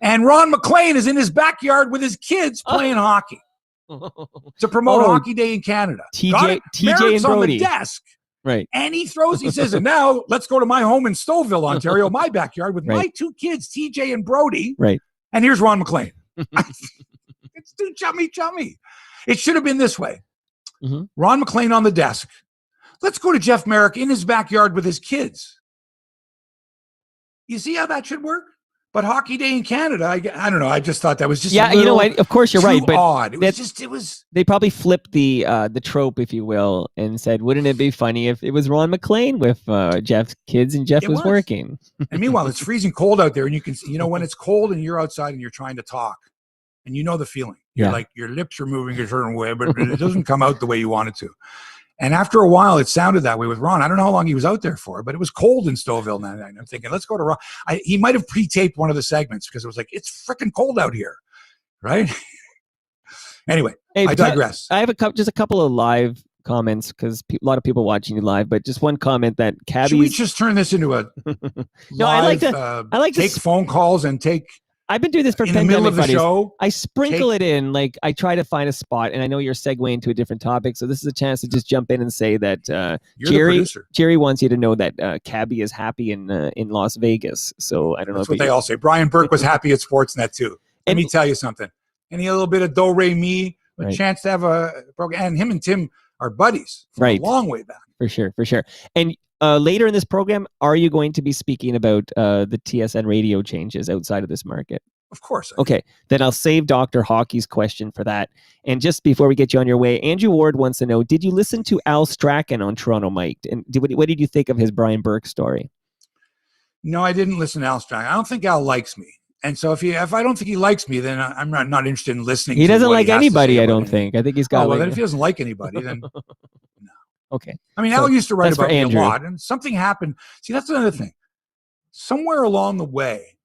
and Ron McLean is in his backyard with his kids playing hockey to promote Hockey Day in Canada. TJ Marek's and on Brody. the desk. Right. And he says, and now let's go to my home in Stouffville, Ontario, my backyard with my two kids, TJ and Brody. Right. And here's Ron McLean. It's too chummy. It should have been this way. Mm-hmm. Ron McLean on the desk. Let's go to Jeff Marek in his backyard with his kids. You see how that should work? But Hockey Day in Canada, I don't know. I just thought that was just you know what? Of course, you're right, but odd. It was. They probably flipped the trope, if you will, and said, "Wouldn't it be funny if it was Ron McLean with Jeff's kids and Jeff was working?" And meanwhile, it's freezing cold out there, and you can, when it's cold and you're outside and you're trying to talk, and you know the feeling. You're like your lips are moving a certain way, but it doesn't come out the way you want it to. And after a while, it sounded that way with Ron. I don't know how long he was out there for, but it was cold in Stouffville that night. I'm thinking, let's go to Ron. He might have pre-taped one of the segments because it was like, it's freaking cold out here, right? Anyway, I digress. I have just a couple of live comments because a lot of people watching you live, but just one comment that Cabby's... Should we just turn this into a live, I like to take phone calls and take... I've been doing this for in the middle of the show. I sprinkle it in, like I try to find a spot, and I know you're segueing to a different topic, so this is a chance to just jump in and say that Jerry wants you to know that Cabby is happy in Las Vegas. So I don't know. That's what they all say. Brian Burke was happy at Sportsnet too. Let me tell you something. And he had a little bit of do re mi, a chance to have a program. And him and Tim are buddies from a long way back. For sure. And later in this program, are you going to be speaking about the TSN radio changes outside of this market? Of course. Okay, then I'll save Dr. Hockey's question for that. And just before we get you on your way, Andrew Ward wants to know, did you listen to Al Strachan on Toronto Mike? And what did you think of his Brian Burke story? No, I didn't listen to Al Strachan. I don't think Al likes me. And so if I don't think he likes me, then I'm not interested in listening. He doesn't like anybody, I don't think. I think he's got... well, then if he doesn't like anybody, then... no. Okay. I mean, Al used to write about me a lot, and something happened. See, that's another thing. Somewhere along the way,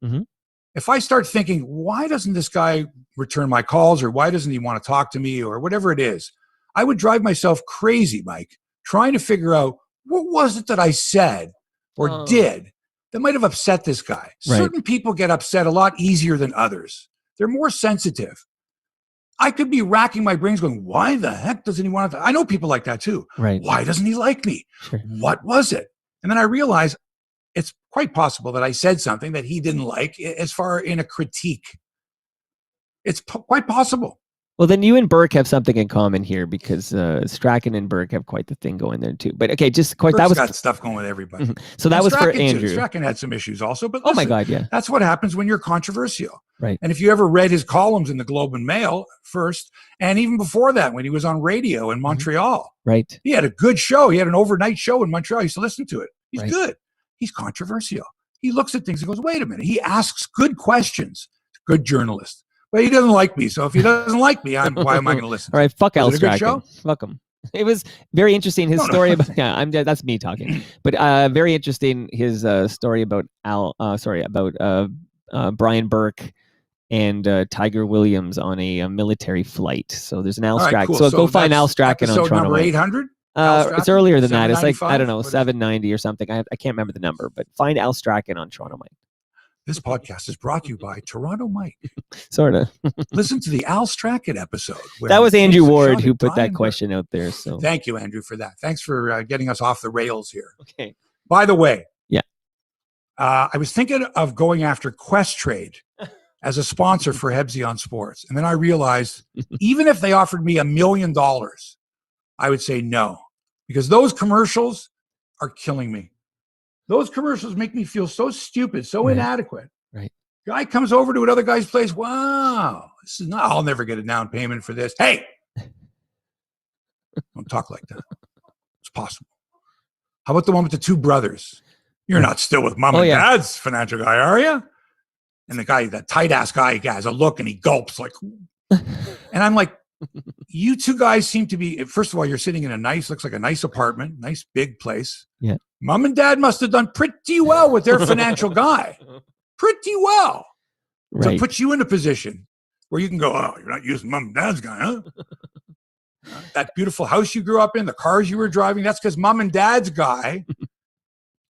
if I start thinking, why doesn't this guy return my calls, or why doesn't he want to talk to me, or whatever it is, I would drive myself crazy, Mike, trying to figure out what was it that I said or did that might have upset this guy. Right. Certain people get upset a lot easier than others. They're more sensitive. I could be racking my brains going, why the heck doesn't he want to? I know people like that too. Right. Why doesn't he like me? Sure. What was it? And then I realized it's quite possible that I said something that he didn't like as far in a critique. It's quite possible. Well, then you and Burke have something in common here because Strachan and Burke have quite the thing going there too. But okay, just of course that was got stuff going with everybody. So that was for Andrew. Strachan had some issues also, but listen, oh my God, yeah, that's what happens when you're controversial. Right. And if you ever read his columns in the Globe and Mail first, and even before that, when he was on radio in Montreal, right, he had a good show. He had an overnight show in Montreal. I used to listen to it. He's good. He's controversial. He looks at things and goes, "Wait a minute." He asks good questions. Good journalist. But he doesn't like me, so if he doesn't like me, why am I going to listen? All right, fuck Al Strachan. Show? Fuck him. It was very interesting. His story about that's me talking, but very interesting. His story about Brian Burke and Tiger Williams on a military flight. So there's an Al Strachan. Cool. So go find Al Strachan on Toronto. Number 800. It's earlier than that. It's like I don't know, 790 or something. I can't remember the number, but find Al Strachan on Toronto Mike. This podcast is brought to you by Toronto Mike. Sort of. Listen to the Al Strachan episode. That was Andrew Ward who put that question out there. So thank you, Andrew, for that. Thanks for getting us off the rails here. Okay. By the way, yeah, I was thinking of going after Quest Trade as a sponsor for Hebsy on Sports, and then I realized even if they offered me $1 million, I would say no, because those commercials are killing me. Those commercials make me feel so stupid, so inadequate. Right. Guy comes over to another guy's place. Wow, this is not. I'll never get a down payment for this. Hey, don't talk like that. It's possible. How about the one with the two brothers? You're not still with mom and dad's financial guy, are you? And the guy, that tight ass guy, has a look and he gulps like. And I'm like, you two guys seem to be. First of all, you're sitting in looks like a nice apartment, nice big place. Yeah. Mom and dad must have done pretty well with their financial guy. Pretty well. Right. To put you in a position where you can go, oh, you're not using mom and dad's guy, huh? That beautiful house you grew up in, the cars you were driving, that's because mom and dad's guy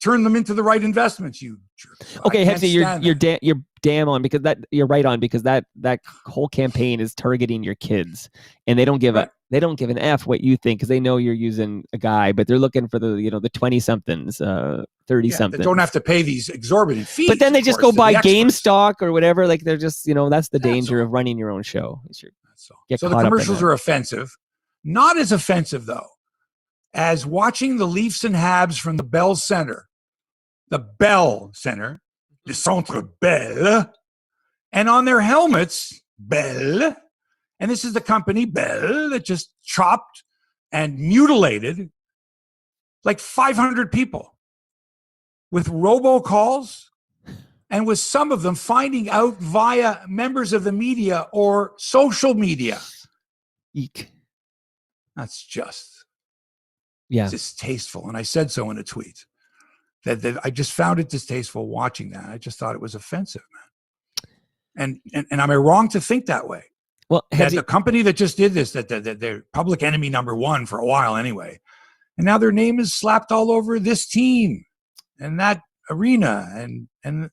turn them into the right investments. You jerk. Okay, Hebsy, you're damn on, because you're right on, because that whole campaign is targeting your kids, and they don't give an F what you think, because they know you're using a guy, but they're looking for the 20-somethings, 30-somethings. They don't have to pay these exorbitant fees. But then they just go buy GameStop or whatever. Like, they're just, that's the danger of running your own show. So the commercials are offensive. Not as offensive, though, as watching the Leafs and Habs from the Bell Center, le Centre Bell, and on their helmets, Bell, and this is the company, Bell, that just chopped and mutilated like 500 people with robocalls, and with some of them finding out via members of the media or social media. Eek. That's just distasteful. And I said so in a tweet that I just found it distasteful watching that. I just thought it was offensive, man. And am I wrong to think that way? Well, that the company that just did this, that they're public enemy number one for a while anyway, and now their name is slapped all over this team and that arena, and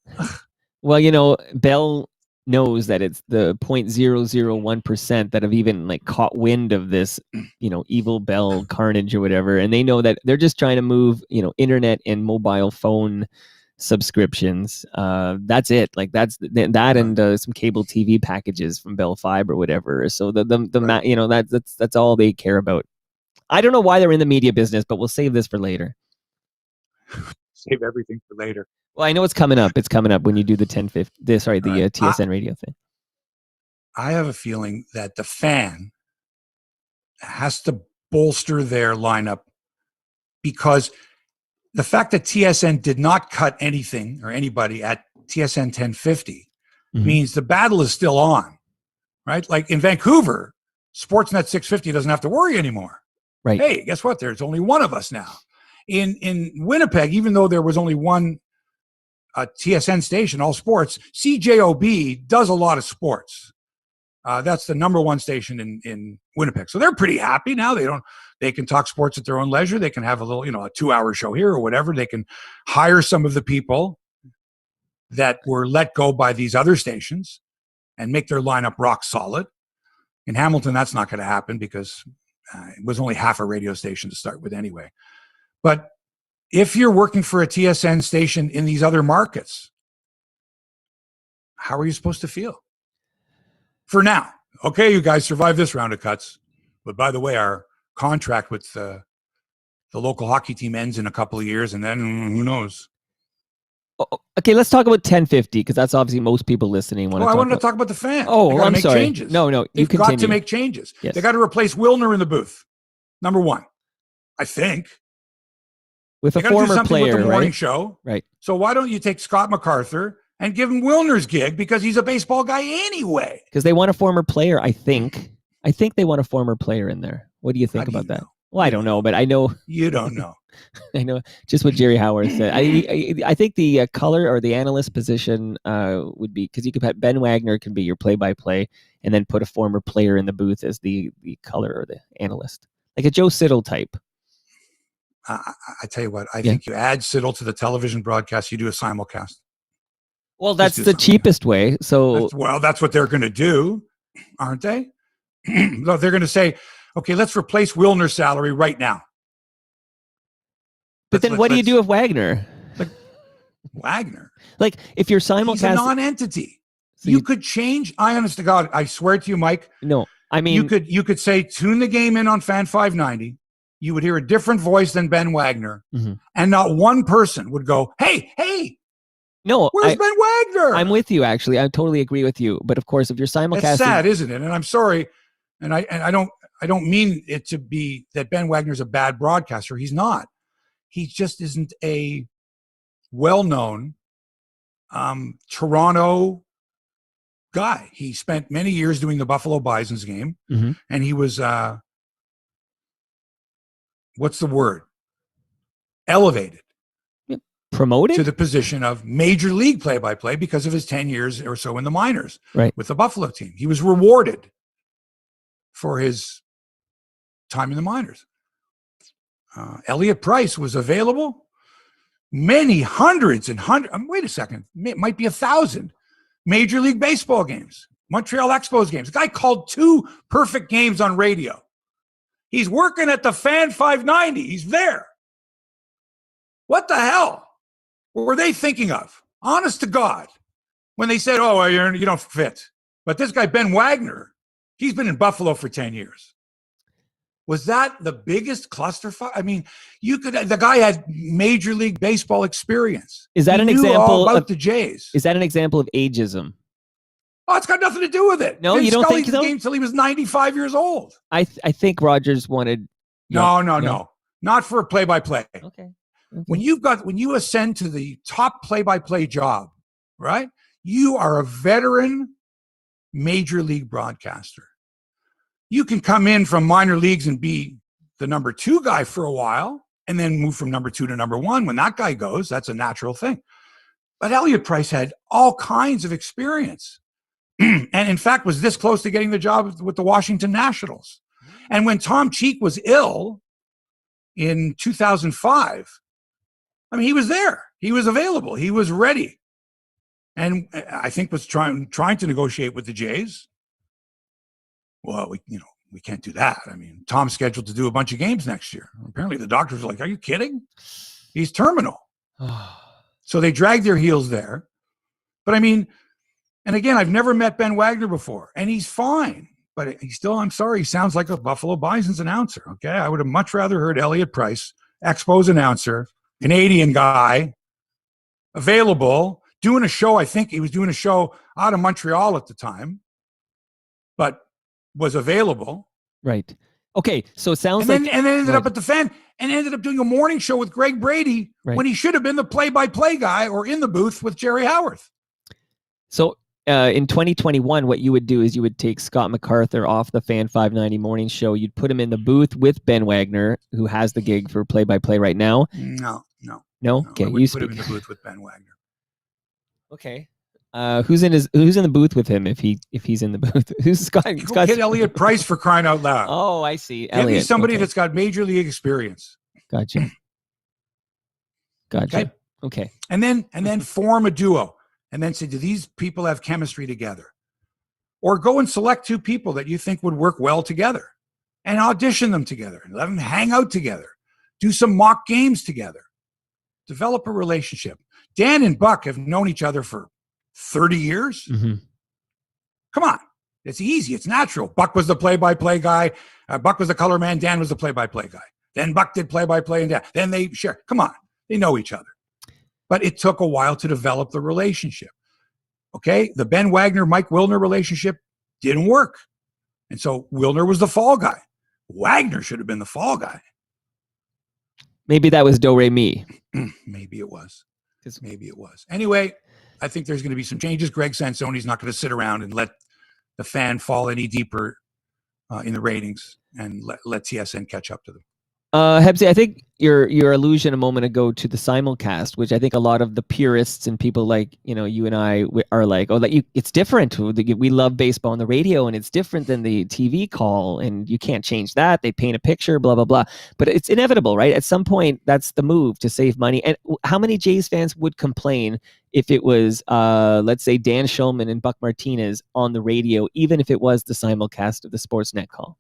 well, Bell knows that it's the 0.001% that have even like caught wind of this, evil Bell carnage or whatever, and they know that they're just trying to move, internet and mobile phone subscriptions. That's it. Like that's that, and some cable TV packages from Bell Fiber or whatever. So right. That's all they care about. I don't know why they're in the media business, but we'll save this for later. Save everything for later. Well, I know it's coming up. It's coming up when you do the TSN radio thing. I have a feeling that the fan has to bolster their lineup, because the fact that TSN did not cut anything or anybody at TSN 1050 means the battle is still on, right? Like in Vancouver, Sportsnet 650 doesn't have to worry anymore. Right. Hey, guess what? There's only one of us now. In Winnipeg, even though there was only one TSN station, All Sports, CJOB does a lot of sports. That's the number one station in Winnipeg. So they're pretty happy now. They can talk sports at their own leisure. They can have a little, a 2-hour show here or whatever. They can hire some of the people that were let go by these other stations and make their lineup rock solid. In Hamilton, that's not going to happen because it was only half a radio station to start with anyway. But if you're working for a TSN station in these other markets, how are you supposed to feel? For now, okay, you guys survived this round of cuts. But by the way, our contract with the local hockey team ends in a couple of years, and then who knows? Okay, let's talk about 1050, because that's obviously most people listening want to talk about. I wanted to talk about the fans. Oh, I'm sorry. Changes. No, They've got to make changes. Yes. They got to replace Wilner in the booth. Number one, I think. With a former player, with the morning right? show. Right. So why don't you take Scott MacArthur and give him Wilner's gig, because he's a baseball guy anyway? Because they want a former player, I think. I think they want a former player in there. What do you think about that? Well, I don't know, but I know. You don't know. I know just what Jerry Howard said. I think the color or the analyst position would be, because you could have Ben Wagner can be your play-by-play, and then put a former player in the booth as the color or the analyst, like a Joe Siddle type. I tell you what, I think you add Siddle to the television broadcast, you do a simulcast. Well, that's the cheapest way. So that's what they're going to do, aren't they? They're going to say, okay, let's replace Wilner's salary right now. But then what do you do with Wagner? Like, Wagner? Like, if you're simulcast... He's a non-entity. So you could change... I honest to God, I swear to you, Mike. No, I mean... You could say, tune the game in on Fan 590. You would hear a different voice than Ben Wagner. And not one person would go, hey, no, where's Ben Wagner? I'm with you, actually. I totally agree with you. But of course, if you're simulcasting... It's sad, isn't it? And I'm sorry. And I don't mean it to be that Ben Wagner's a bad broadcaster. He's not. He just isn't a well-known Toronto guy. He spent many years doing the Buffalo Bison's game, and he was what's the word? Elevated. Promoted? To the position of major league play-by-play because of his 10 years or so in the minors with the Buffalo team. He was rewarded for his time in the minors. Elliott Price was available, many hundreds and hundreds. Wait a second. It might be 1,000 Major League Baseball games, Montreal Expos games. The guy called 2 perfect games on radio. He's working at the Fan 590. He's there. What the hell were they thinking of? Honest to God, when they said, "Oh, you don't fit." But this guy, Ben Wagner, he's been in Buffalo for 10 years. Was that the biggest clusterfuck? I mean, the guy had Major League Baseball experience. Is that He an knew example all about of the Jays? Is that an example of ageism? Oh, it's got nothing to do with it. No, Vince you don't Scully think did so? the game till he was 95 years old. I think Rogers wanted. No. Not for a play-by-play. Okay. When you ascend to the top play-by-play job, right? You are a veteran major league broadcaster. You can come in from minor leagues and be the number 2 guy for a while and then move from number 2 to number 1. When that guy goes, that's a natural thing. But Elliott Price had all kinds of experience and in fact was this close to getting the job with the Washington Nationals. And when Tom Cheek was ill in 2005, I mean, he was there. He was available. He was ready. And I think was trying to negotiate with the Jays. Well, we can't do that. I mean, Tom's scheduled to do a bunch of games next year. Apparently the doctors are like, "Are you kidding? He's terminal." So they dragged their heels there. But I mean, and again, I've never met Ben Wagner before, and he's fine. But I'm sorry, he sounds like a Buffalo Bison's announcer, okay? I would have much rather heard Elliott Price, Expos announcer, Canadian guy, available, doing a show. I think he was doing a show out of Montreal at the time, but was available. Right. Okay. So it sounds and then ended up at the Fan and ended up doing a morning show with Greg Brady when he should have been the play-by-play guy or in the booth with Jerry Howarth. So in 2021, what you would do is you would take Scott MacArthur off the Fan 590 morning show. You'd put him in the booth with Ben Wagner, who has the gig for play-by-play right now. No. Okay, you put him in the booth with Ben Wagner. Okay. Who's in the booth with him if he's in the booth? Who's Scott? Get Elliott Price, for crying out loud. Oh, I see. Give me somebody that's got major league experience. Gotcha. Okay. And then form a duo, and then say, do these people have chemistry together? Or go and select 2 people that you think would work well together, and audition them together, and let them hang out together. Do some mock games together. Develop a relationship. Dan and Buck have known each other for 30 years. Mm-hmm. Come on. It's easy. It's natural. Buck was the play-by-play guy. Buck was the color man. Dan was the play-by-play guy. Then Buck did play-by-play and Dan. Then they share. Come on. They know each other. But it took a while to develop the relationship. Okay? The Ben Wagner-Mike Wilner relationship didn't work. And so Wilner was the fall guy. Wagner should have been the fall guy. Maybe that was Do Re Mi. Maybe it was. Anyway, I think there's going to be some changes. Greg Sansoni's not going to sit around and let the Fan fall any deeper in the ratings and let TSN catch up to them. Hebsy, I think your allusion a moment ago to the simulcast, which I think a lot of the purists and people like you and I are like, it's different. We love baseball on the radio, and it's different than the TV call, and you can't change that. They paint a picture, blah blah blah. But it's inevitable, right? At some point, that's the move to save money. And how many Jays fans would complain if it was, let's say, Dan Shulman and Buck Martinez on the radio, even if it was the simulcast of the Sportsnet call?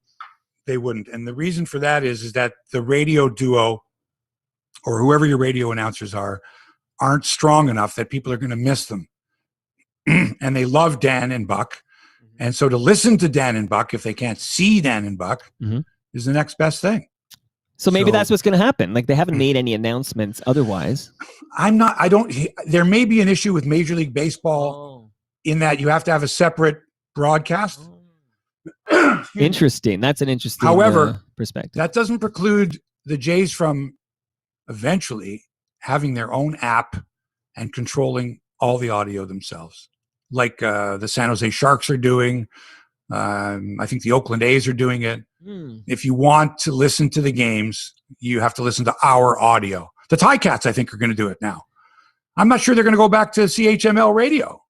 They wouldn't. And the reason for that is that the radio duo or whoever your radio announcers aren't strong enough that people are going to miss them. And they love Dan and Buck. And so to listen to Dan and Buck, if they can't see Dan and Buck, is the next best thing. So maybe that's what's going to happen. Like, they haven't made any announcements otherwise. There may be an issue with Major League Baseball in that you have to have a separate broadcast. Interesting. That's an interesting perspective. That doesn't preclude the Jays from eventually having their own app and controlling all the audio themselves, like the San Jose Sharks are doing. I think the Oakland A's are doing it. If you want to listen to the games, you have to listen to our audio. The Ticats, I think, are going to do it now. I'm not sure they're going to go back to CHML radio.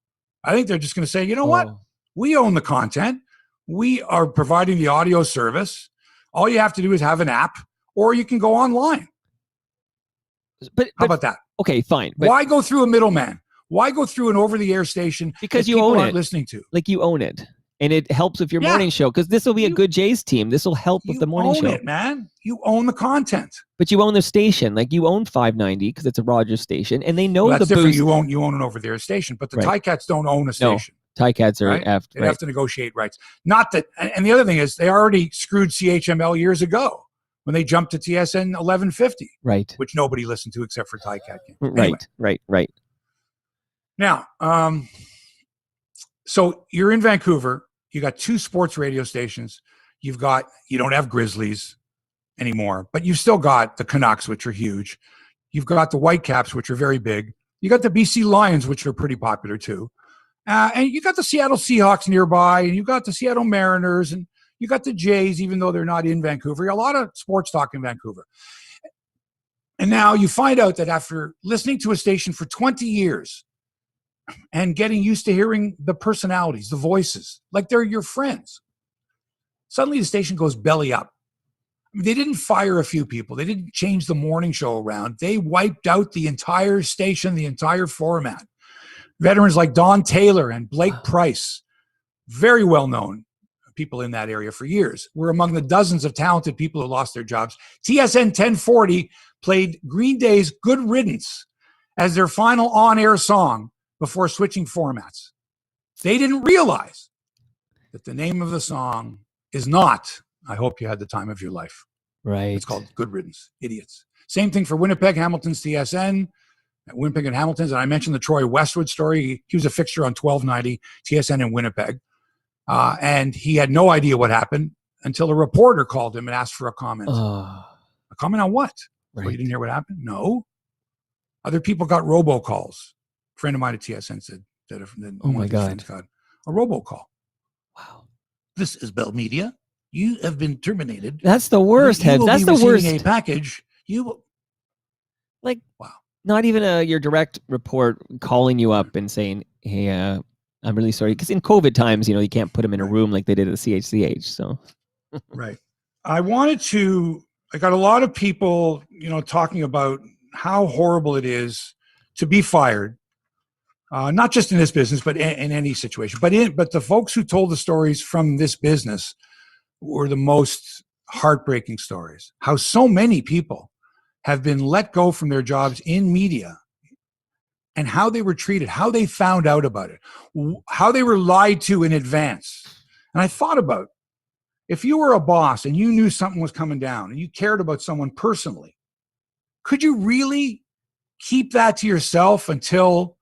I think they're just going to say, you know what? We own the content. We are providing the audio service. All you have to do is have an app, or you can go online. But how about that? Okay, fine. But Why go through a middleman? Why go through an over-the-air station because that you people own aren't it. listening to? Like you own it. And it helps with your Yeah. morning show because this will be a You- good Jays team. This will help with You the morning own show. it, man. You own the content. But you own the station. Like you own 590 because it's a Rogers station. And they know Well, that's the different. boost. You own an over-the-air station, but the Right. Ticats don't own a station. Ticats are Right? after. They'd Right. have to negotiate rights. Not that, and the other thing is they already screwed CHML years ago when they jumped to TSN 1150, Right. which nobody listened to except for Ticat. Right. Anyway, Right. now, so you're in Vancouver. You got 2 sports radio stations. You don't have Grizzlies anymore, but you've still got the Canucks, which are huge. You've got the Whitecaps, which are very big. You got the BC Lions, which are pretty popular too. And you got the Seattle Seahawks nearby, and you got the Seattle Mariners, and you got the Jays, even though they're not in Vancouver. A lot of sports talk in Vancouver. And now you find out that after listening to a station for 20 years and getting used to hearing the personalities, the voices, like they're your friends, suddenly the station goes belly up. I mean, they didn't fire a few people. They didn't change the morning show around. They wiped out the entire station, the entire format. Veterans like Don Taylor and Blake Price, very well-known people in that area for years, were among the dozens of talented people who lost their jobs. TSN 1040 played Green Day's Good Riddance as their final on-air song before switching formats. They didn't realize that the name of the song is not I Hope You Had the Time of Your Life. Right. It's called Good Riddance, Idiots. Same thing for Winnipeg, Hamilton's TSN. Winnipeg and Hamilton's, and I mentioned the Troy Westwood story. He was a fixture on 1290 TSN in Winnipeg, and he had no idea what happened until a reporter called him and asked for a comment. A comment on what? Right. So you didn't hear what happened? No. Other people got robocalls. A friend of mine at TSN said that Oh my God. got a robocall. Wow. This is Bell Media. You have been terminated. That's the worst, You Hebs. will That's be the worst. receiving a package. You will. Like, wow. Not even your direct report calling you up and saying, hey, I'm really sorry. Because in COVID times, you can't put them in a room like they did at the CHCH. So, right. I got a lot of people, talking about how horrible it is to be fired. Not just in this business, but in any situation. But the folks who told the stories from this business were the most heartbreaking stories. How so many people have been let go from their jobs in media, and how they were treated, how they found out about it, how they were lied to in advance. And I thought about, if you were a boss and you knew something was coming down and you cared about someone personally, could you really keep that to yourself until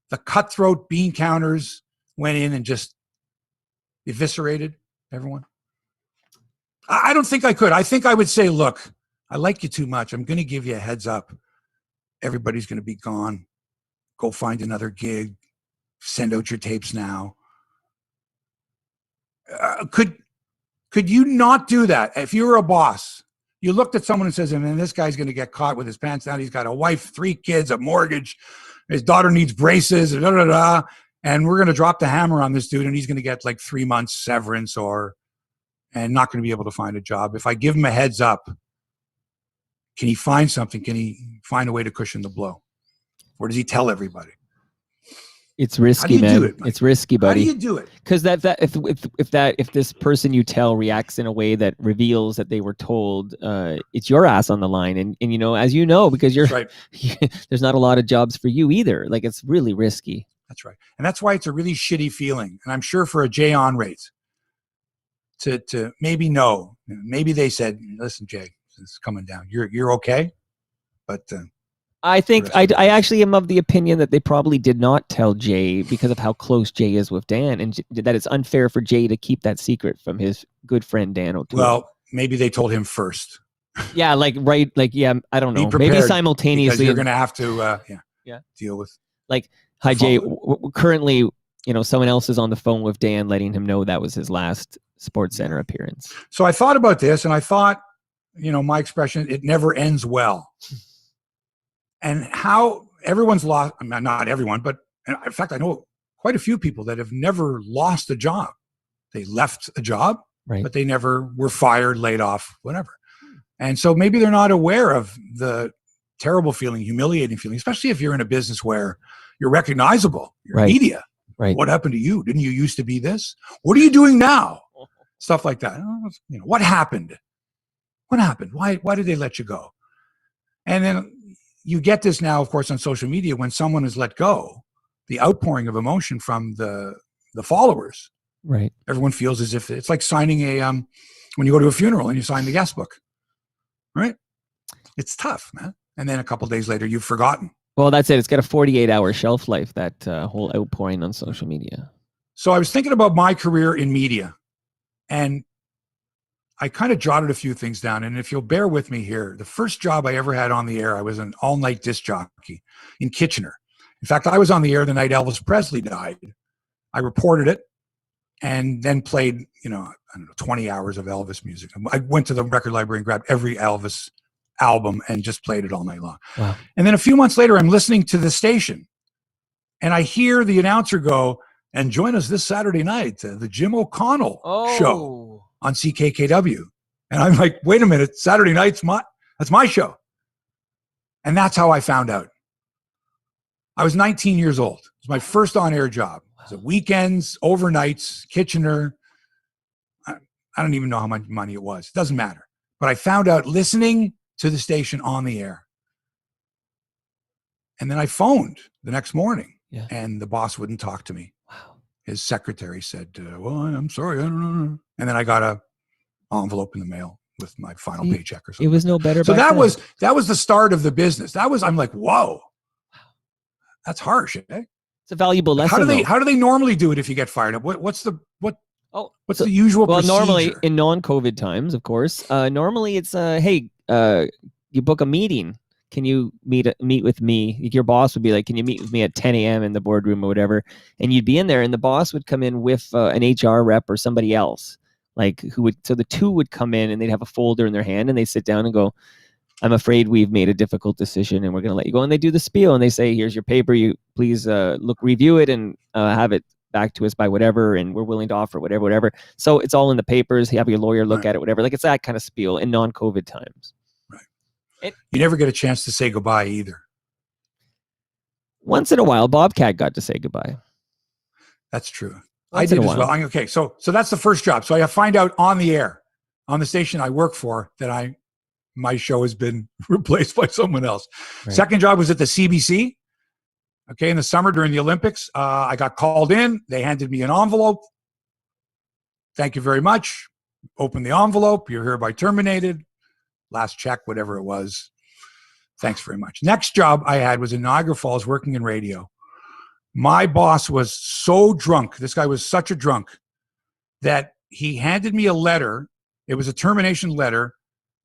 the cutthroat bean counters went in and just eviscerated everyone? I don't think I could. I think I would say, look, I like you too much. I'm going to give you a heads up. Everybody's going to be gone. Go find another gig. Send out your tapes now. Could you not do that? If you were a boss, you looked at someone and says, and this guy's going to get caught with his pants down. He's got a wife, 3 kids, a mortgage. His daughter needs braces, and we're going to drop the hammer on this dude, and he's going to get like 3 months severance and not going to be able to find a job. If I give him a heads up, can he find something? Can he find a way to cushion the blow? Or does he tell everybody? It's risky, man. It's risky, buddy. How do you do it? Because if this person you tell reacts in a way that reveals that they were told, it's your ass on the line, and as you know, because you're right. There's not a lot of jobs for you either. Like, it's really risky. That's right, and that's why it's a really shitty feeling. And I'm sure for a Jay on rate to maybe no, maybe they said, listen, Jay, it's coming down. You're okay, but. I think I actually am of the opinion that they probably did not tell Jay because of how close Jay is with Dan, and that it's unfair for Jay to keep that secret from his good friend Dan O'Toole. Well, maybe they told him first. Yeah, I don't know. Maybe simultaneously. Because you're going to have to deal with. Like, hi, Jay. Currently, someone else is on the phone with Dan, letting him know that was his last Sports Center appearance. So I thought about this, and I thought, my expression, it never ends well. And how everyone's lost, not everyone, but in fact, I know quite a few people that have never lost a job. They left a job, right, but they never were fired, laid off, whatever. And so maybe they're not aware of the terrible feeling, humiliating feeling, especially if you're in a business where you're recognizable, you're Right. media. Right. What happened to you? Didn't you used to be this? What are you doing now? Stuff like that. What happened? What happened? Why did they let you go? And then you get this now, of course, on social media when someone is let go, the outpouring of emotion from the followers. Right. Everyone feels as if it's like signing when you go to a funeral and you sign the guest book, right? It's tough, man. And then a couple of days later, you've forgotten. Well, that's it. It's got a 48-hour shelf life, that whole outpouring on social media. So I was thinking about my career in media, and I kind of jotted a few things down. And if you'll bear with me here, the first job I ever had on the air, I was an all-night disc jockey in Kitchener. In fact, I was on the air the night Elvis Presley died. I reported it and then played, 20 hours of Elvis music. I went to the record library and grabbed every Elvis album and just played it all night long. Wow. And then a few months later, I'm listening to the station and I hear the announcer go, and join us this Saturday night, the Jim O'Connell show on CKKW. And I'm like, wait a minute, Saturday night's that's my show. And that's how I found out. I was 19 years old. It was my first on-air job. It was weekends, overnights, Kitchener. I don't even know how much money it was. It doesn't matter. But I found out listening to the station on the air. And then I phoned the next morning, and the boss wouldn't talk to me. Wow. His secretary said, well, I'm sorry, I don't know. And then I got a envelope in the mail with my final paycheck or something. It was no better. So that was the start of the business. I'm like, whoa, that's harsh. Eh? It's a valuable lesson. How do they normally do it if you get fired? What's the usual procedure? Normally in non-COVID times, of course, normally it's hey, you book a meeting. Can you meet with me? Your boss would be like, can you meet with me at 10 a.m. in the boardroom or whatever? And you'd be in there, and the boss would come in with an HR rep or somebody else, so the two would come in, and they'd have a folder in their hand, and they sit down and go, I'm afraid we've made a difficult decision, and we're going to let you go. And they do the spiel, and they say, here's your paper. You please review it and have it back to us by whatever, and we're willing to offer whatever. So it's all in the papers. You have your lawyer look at it, whatever. Like, it's that kind of spiel in non-COVID times. You never get a chance to say goodbye either. Once in a while, Bobcat got to say goodbye. That's true. I did as well. Okay, so that's the first job. So I find out on the air, on the station I work for, that my show has been replaced by someone else. Right. Second job was at the CBC. Okay, in the summer during the Olympics, I got called in. They handed me an envelope. Thank you very much. Open the envelope. You're hereby terminated. Last check, whatever it was. Thanks very much. Next job I had was in Niagara Falls working in radio. My boss was so drunk. This guy was such a drunk that he handed me a letter. It was a termination letter.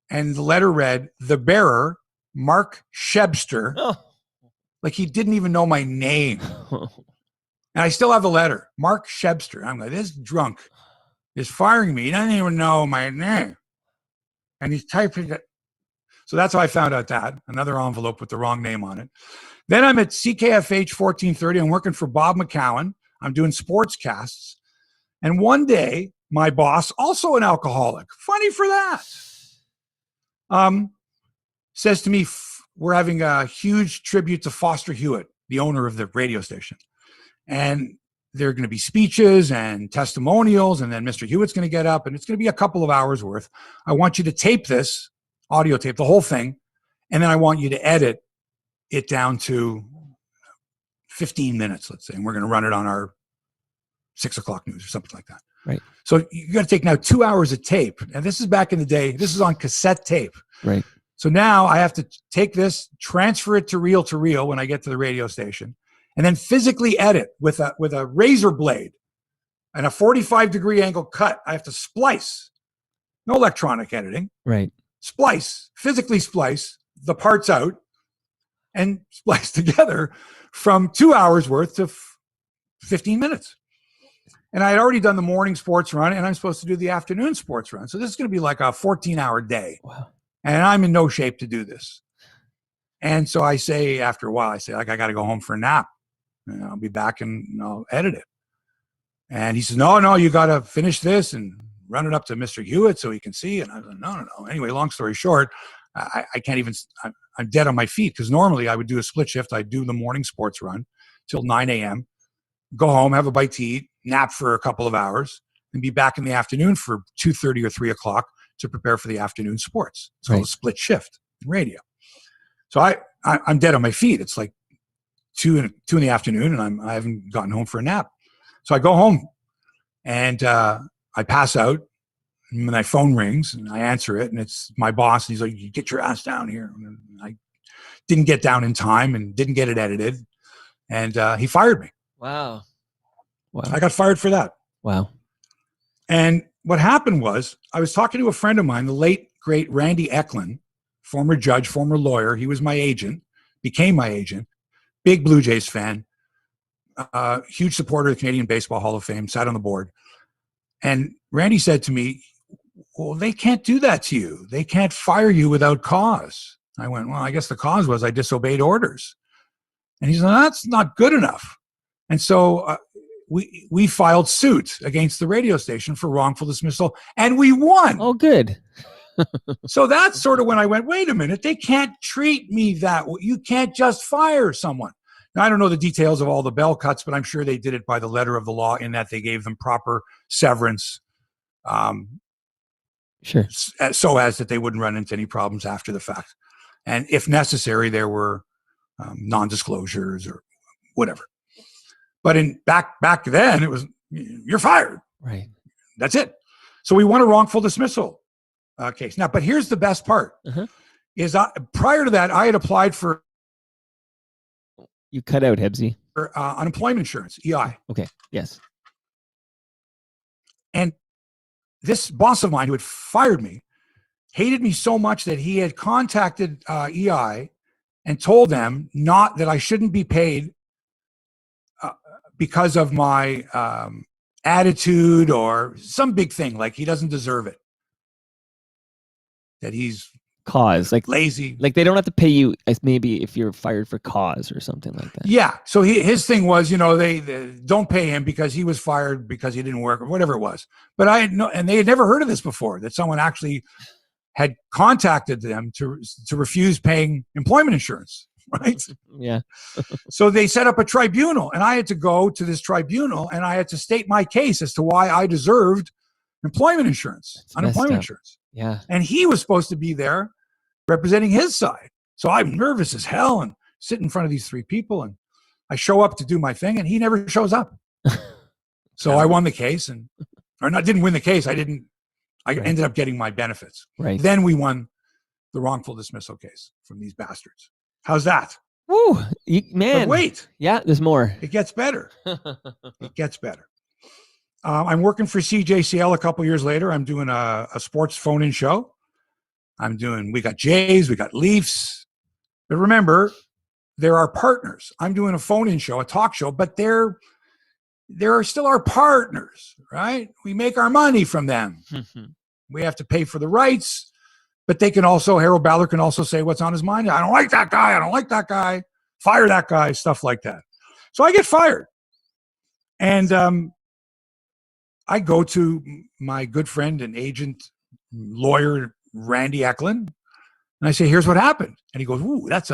And the letter read, the bearer, Mark Shebster. Oh. Like he didn't even know my name. And I still have the letter. Mark Shebster. I'm like, this drunk is firing me. He doesn't even know my name. And he's typing it. So that's how I found out that. Another envelope with the wrong name on it. Then I'm at CKFH 1430. I'm working for Bob McCowan. I'm doing sportscasts. And one day, my boss, also an alcoholic, funny for that, says to me, we're having a huge tribute to Foster Hewitt, the owner of the radio station. And there are going to be speeches and testimonials, and then Mr. Hewitt's going to get up, and it's going to be a couple of hours worth. I want you to tape this, audio tape, the whole thing, and then I want you to edit it down to 15 minutes, let's say, and we're going to run it on our 6 o'clock news or something like that. Right. So you're going to take now 2 hours of tape, and this is back in the day. This is on cassette tape. Right. So now I have to take this, transfer it to reel when I get to the radio station, and then physically edit with a razor blade and a 45-degree angle cut. I have to splice. No electronic editing. Right. Physically splice the parts out and splice together from 2 hours worth to 15 minutes. And I had already done the morning sports run, and I'm supposed to do the afternoon sports run. So this is going to be like a 14-hour day. Wow. And I'm in no shape to do this. And so I say, after a while, I got to go home for a nap. And I'll be back and I'll edit it. And he says, no, you got to finish this and run it up to Mr. Hewitt so he can see. And I was like, no. Anyway, long story short, I can't even, I'm dead on my feet because normally I would do a split shift. I'd do the morning sports run till 9 a.m., go home, have a bite to eat, nap for a couple of hours, and be back in the afternoon for 2:30 or 3 o'clock to prepare for the afternoon sports. It's called a split shift in radio. So I'm dead on my feet. It's like 2 in the afternoon, and I haven't gotten home for a nap. So I go home, and I pass out. And my phone rings, and I answer it, and it's my boss. And he's like, "You get your ass down here." And I didn't get down in time and didn't get it edited, and he fired me. Wow. I got fired for that. Wow. And what happened was I was talking to a friend of mine, the late, great Randy Eklund, former judge, former lawyer. He was my agent, became my agent, big Bluejays fan, huge supporter of the Canadian Baseball Hall of Fame, sat on the board. And Randy said to me, "Well, they can't do that to you. They can't fire you without cause." I went, "Well, I guess the cause was I disobeyed orders." And he said, "That's not good enough." And so we filed suit against the radio station for wrongful dismissal, and we won. Oh, good. So that's sort of when I went, wait a minute, they can't treat me that way. You can't just fire someone. Now, I don't know the details of all the bell cuts, but I'm sure they did it by the letter of the law in that they gave them proper severance. Sure. So as that they wouldn't run into any problems after the fact. And if necessary, there were non-disclosures or whatever. But back then, it was, you're fired. Right. That's it. So we won a wrongful dismissal case. Now, but here's the best part. Is prior to that, I had applied for You cut out, Hebsy. Unemployment insurance, EI. Okay. Yes. And this boss of mine who had fired me hated me so much that he had contacted EI and told them not that I shouldn't be paid because of my attitude or some big thing, like he doesn't deserve it, that he's cause, like lazy, like they don't have to pay you as maybe if you're fired for cause or something like that. Yeah. So his thing was, they don't pay him because he was fired because he didn't work or whatever it was. But and they had never heard of this before, that someone actually had contacted them to refuse paying employment insurance. Right. Yeah. So they set up a tribunal, and I had to go to this tribunal, and I had to state my case as to why I deserved employment insurance, unemployment insurance. Yeah. And he was supposed to be there representing his side. So I'm nervous as hell and sit in front of these 3 people, and I show up to do my thing, and he never shows up. So I won the case, didn't win the case. I ended up getting my benefits. Right. Then we won the wrongful dismissal case from these bastards. How's that? Woo, man. But wait. Yeah, there's more. It gets better. It gets better. I'm working for CJCL a couple years later. I'm doing a sports phone-in show. We got Jays, we got Leafs. But remember, they're our partners. I'm doing a phone-in show, a talk show, but they're still our partners, right? We make our money from them. We have to pay for the rights, but they can also, Harold Ballard can also say what's on his mind. I don't like that guy. I don't like that guy. Fire that guy, stuff like that. So I get fired. And I go to my good friend and agent, lawyer, Randy Eklund, and I say, "Here's what happened." And he goes, "Ooh, that's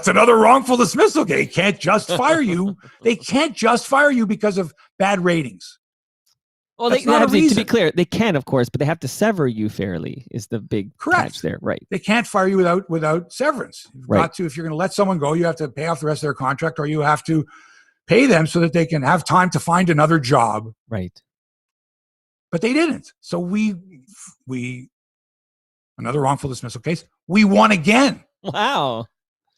another wrongful dismissal. They can't just fire you. They can't just fire you because of bad ratings." Well, to be clear, they can, of course, but they have to sever you fairly is the big catch there. Right. They can't fire you without severance. You've got to, if you're going to let someone go, you have to pay off the rest of their contract, or you have to pay them so that they can have time to find another job. Right. But they didn't. So we another wrongful dismissal case, we won again. Wow.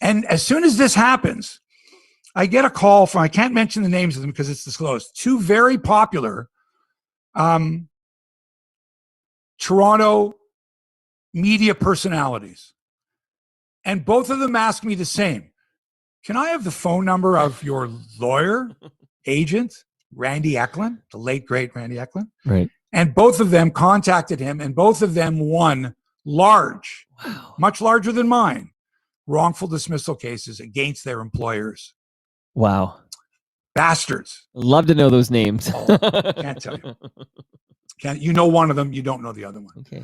And as soon as this happens, I get a call from, I can't mention the names of them because it's disclosed, 2 very popular Toronto media personalities. And both of them ask me the same. "Can I have the phone number of your lawyer, agent, Randy Eklund, the late, great Randy Eklund?" Right. And both of them contacted him, and both of them won large, much larger than mine, wrongful dismissal cases against their employers. Wow. Bastards. Love to know those names. Can't tell you. You know one of them, you don't know the other one. Okay.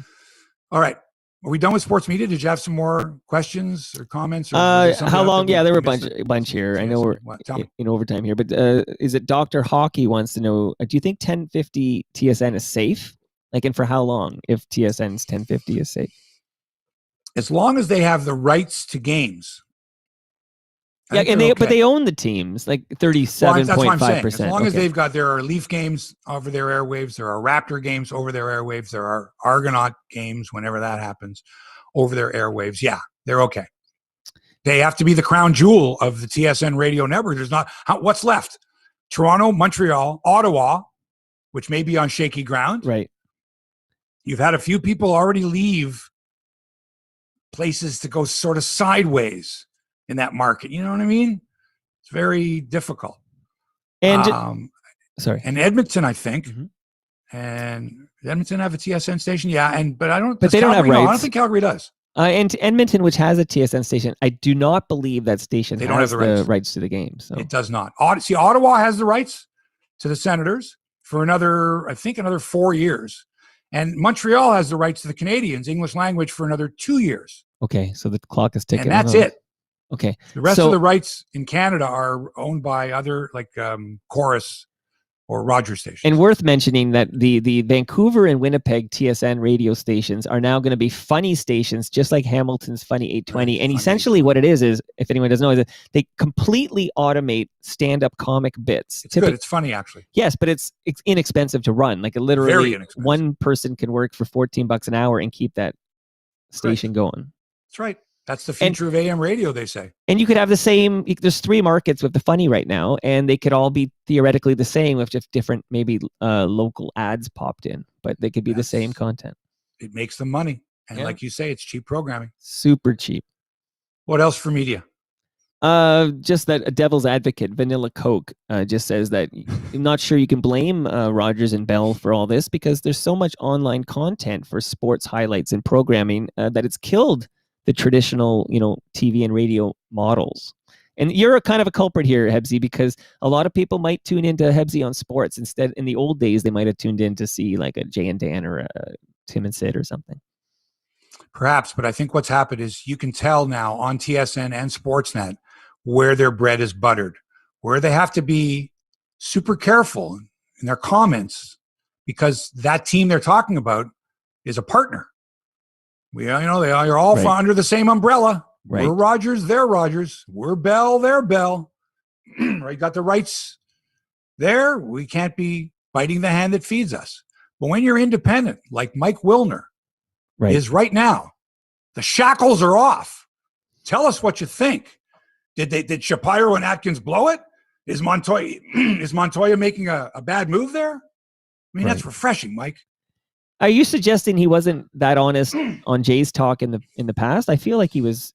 All right. Are we done with sports media? Did you have some more questions or comments? Or was there something How else long? that we Yeah, there were missed a bunch here. I know TSN? we're What? Tell me. in overtime here, but is it Dr. Hockey wants to know, do you think 1050 TSN is safe? Like, and for how long if TSN's 1050 is safe? As long as they have the rights to games. Yeah, and they own the teams, like 37.5%. That's what I'm saying. As long as Okay. there are Leaf games over their airwaves, there are Raptor games over their airwaves, there are Argonaut games whenever that happens over their airwaves. Yeah, they're okay. They have to be the crown jewel of the TSN radio network. There's not what's left. Toronto, Montreal, Ottawa, which may be on shaky ground. Right. You've had a few people already leave places to go sort of sideways in that market. You know what I mean? It's very difficult. And sorry. And Edmonton, I think. Mm-hmm. And Edmonton have a TSN station? Yeah, but I don't. But they don't have rights. No, I don't think Calgary does. And Edmonton, which has a TSN station, I do not believe that station has the rights to the game. So it does not. See, Ottawa has the rights to the Senators for another 4 years. And Montreal has the rights to the Canadians, English language, for another 2 years. Okay, so the clock is ticking. And that's it. Okay. The rest of the rights in Canada are owned by other, like Chorus or Rogers stations. And worth mentioning that the Vancouver and Winnipeg TSN radio stations are now going to be funny stations, just like Hamilton's Funny 820. Right, and essentially what it is, if anyone doesn't know, is that they completely automate stand-up comic bits. It's good. It's funny, actually. Yes, but it's inexpensive to run. Like, literally, one person can work for $14 an hour and keep that station going. That's right. That's the future of AM radio, they say. And you could have the same, there's 3 markets with the funny right now, and they could all be theoretically the same with just different, maybe local ads popped in, but they could be the same content. It makes them money. And like you say, it's cheap programming. Super cheap. What else for media? Just that a devil's advocate, Vanilla Coke, just says that I'm not sure you can blame Rogers and Bell for all this, because there's so much online content for sports highlights and programming that it's killed the traditional, TV and radio models. And you're a kind of a culprit here, Hebsy, because a lot of people might tune into Hebsy on Sports. Instead, in the old days, they might have tuned in to see like a Jay and Dan or a Tim and Sid or something. Perhaps, but I think what's happened is you can tell now on TSN and Sportsnet where their bread is buttered, where they have to be super careful in their comments, because that team they're talking about is a partner. They are all under the same umbrella. Right. We're Rogers, they're Rogers. We're Bell, they're Bell. Right? Got the rights there. We can't be biting the hand that feeds us. But when you're independent, like Mike Wilner is right now, the shackles are off. Tell us what you think. Did Shapiro and Atkins blow it? Is Montoya making a bad move there? I mean, that's refreshing, Mike. Are you suggesting he wasn't that honest on Jay's talk in the past? I feel like he was.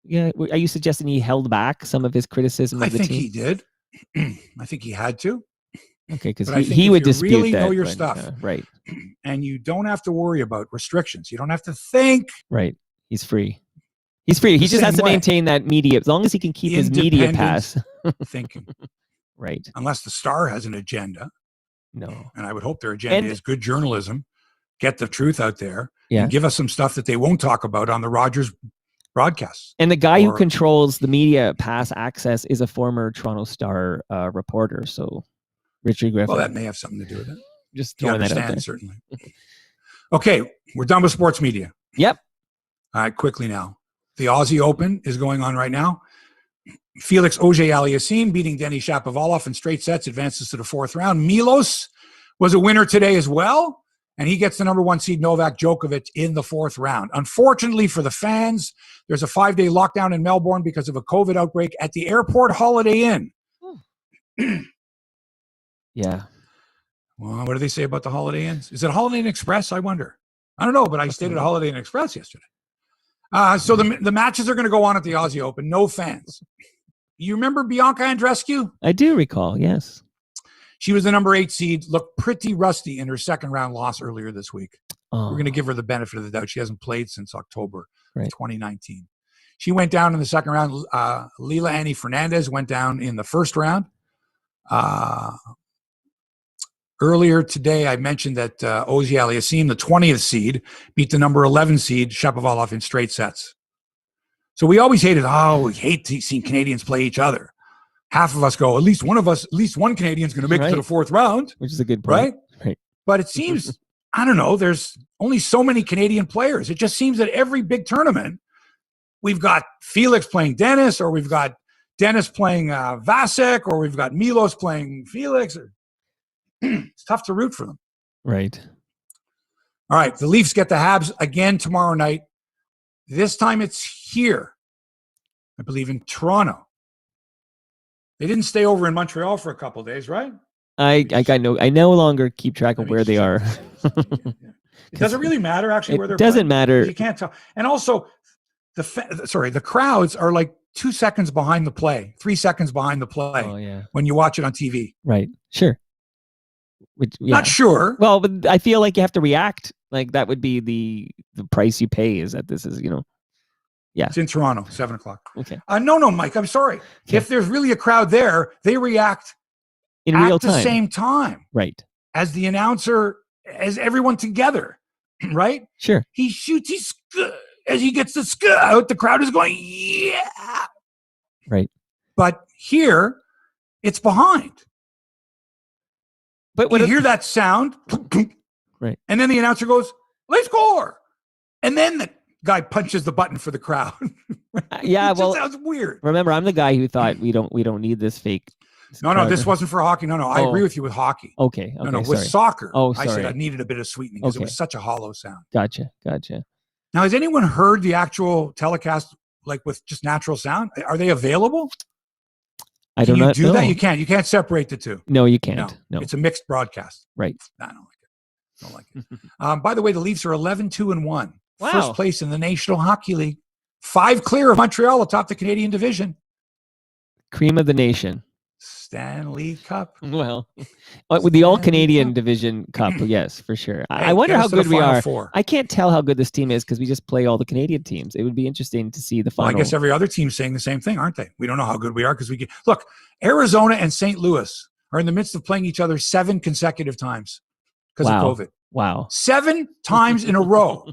Yeah. Are you suggesting he held back some of his criticism of the team? I think he did. I think he had to. Okay, because he would dispute really that. Know your stuff, right? And you don't have to worry about restrictions. You don't have to think. Right. He's free. He's free. He just has to maintain that media, as long as he can keep his media pass. Thinking. Right. Unless the Star has an agenda. No. And I would hope their agenda is good journalism. Get the truth out there. And give us some stuff that they won't talk about on the Rogers broadcasts. And the guy who controls the media pass access is a former Toronto Star reporter. So Richard Griffin. Well, that may have something to do with it. Just throwing that out there. Certainly. Okay, we're done with sports media. Yep. All right, quickly now. The Aussie Open is going on right now. Felix Auger-Aliassime beating Denis Shapovalov in straight sets, advances to the 4th round. Milos was a winner today as well, and he gets the number 1 seed Novak Djokovic in the 4th round. Unfortunately for the fans, there's a 5-day lockdown in Melbourne because of a COVID outbreak at the airport Holiday Inn. Yeah. Well, what do they say about the Holiday Inns? Is it Holiday Inn Express? I wonder. I don't know, but I stayed at a Holiday Inn Express yesterday. So the matches are going to go on at the Aussie Open. No fans. You remember Bianca Andreescu? I do recall, yes. She was the number 8 seed, looked pretty rusty in her 2nd round loss earlier this week. We're going to give her the benefit of the doubt. She hasn't played since October 2019. She went down in the 2nd round. Leila Annie Fernandez went down in the 1st round. Earlier today, I mentioned that Ozzy Aliassime, the 20th seed, beat the number 11 seed, Shapovalov, in straight sets. So we always hated, we hate seeing Canadians play each other. Half of us go, at least one Canadian's going to make it to the fourth round. Which is a good point. Right? But it seems, I don't know, there's only so many Canadian players. It just seems that every big tournament, we've got Felix playing Dennis, or we've got Dennis playing Vasek, or we've got Milos playing Felix. It's tough to root for them. Right. All right. The Leafs get the Habs again tomorrow night. This time it's here, I believe, in Toronto. They didn't stay over in Montreal for a couple of days, right? I no longer keep track of where they are. Does it really matter actually where they're playing? It doesn't matter. You can't tell. And also, the crowds are like 2 seconds behind the play, 3 seconds behind the play when you watch it on TV. Right. Sure. Not sure. Well, but I feel like you have to react. Like that would be the price you pay, is that this is, yeah. It's in Toronto, 7:00. Okay. No, Mike, I'm sorry. Okay. If there's really a crowd there, they react in real time. At the same time. Right. As the announcer, as everyone together, right? Sure. He shoots, as he gets the out, the crowd is going, yeah. Right. But here, it's behind. But when you hear that sound, right, and then the announcer goes, "Let's score," and then the guy punches the button for the crowd. Yeah, well, sounds weird. Remember, I'm the guy who thought we don't need this fake. No, this wasn't for hockey. No, I agree with you with hockey. Okay. No, with soccer. Oh, sorry. I said I needed a bit of sweetening because it was such a hollow sound. Gotcha. Now, has anyone heard the actual telecast, like with just natural sound? Are they available? I don't know. Can you do that? You can't. You can't separate the two. No, you can't. No. It's a mixed broadcast. Right. I don't like it. By the way, the Leafs are 11-2-1. Wow. First place in the National Hockey League. 5 clear of Montreal atop the Canadian division. Cream of the nation. Stanley Cup. Well, with the All-Canadian Division Cup, yes, for sure. Hey, I wonder how good we are. I can't tell how good this team is because we just play all the Canadian teams. It would be interesting to see the final. Well, I guess every other team's saying the same thing, aren't they? We don't know how good we are because look, Arizona and St. Louis are in the midst of playing each other 7 consecutive times because of COVID. Wow. 7 times in a row.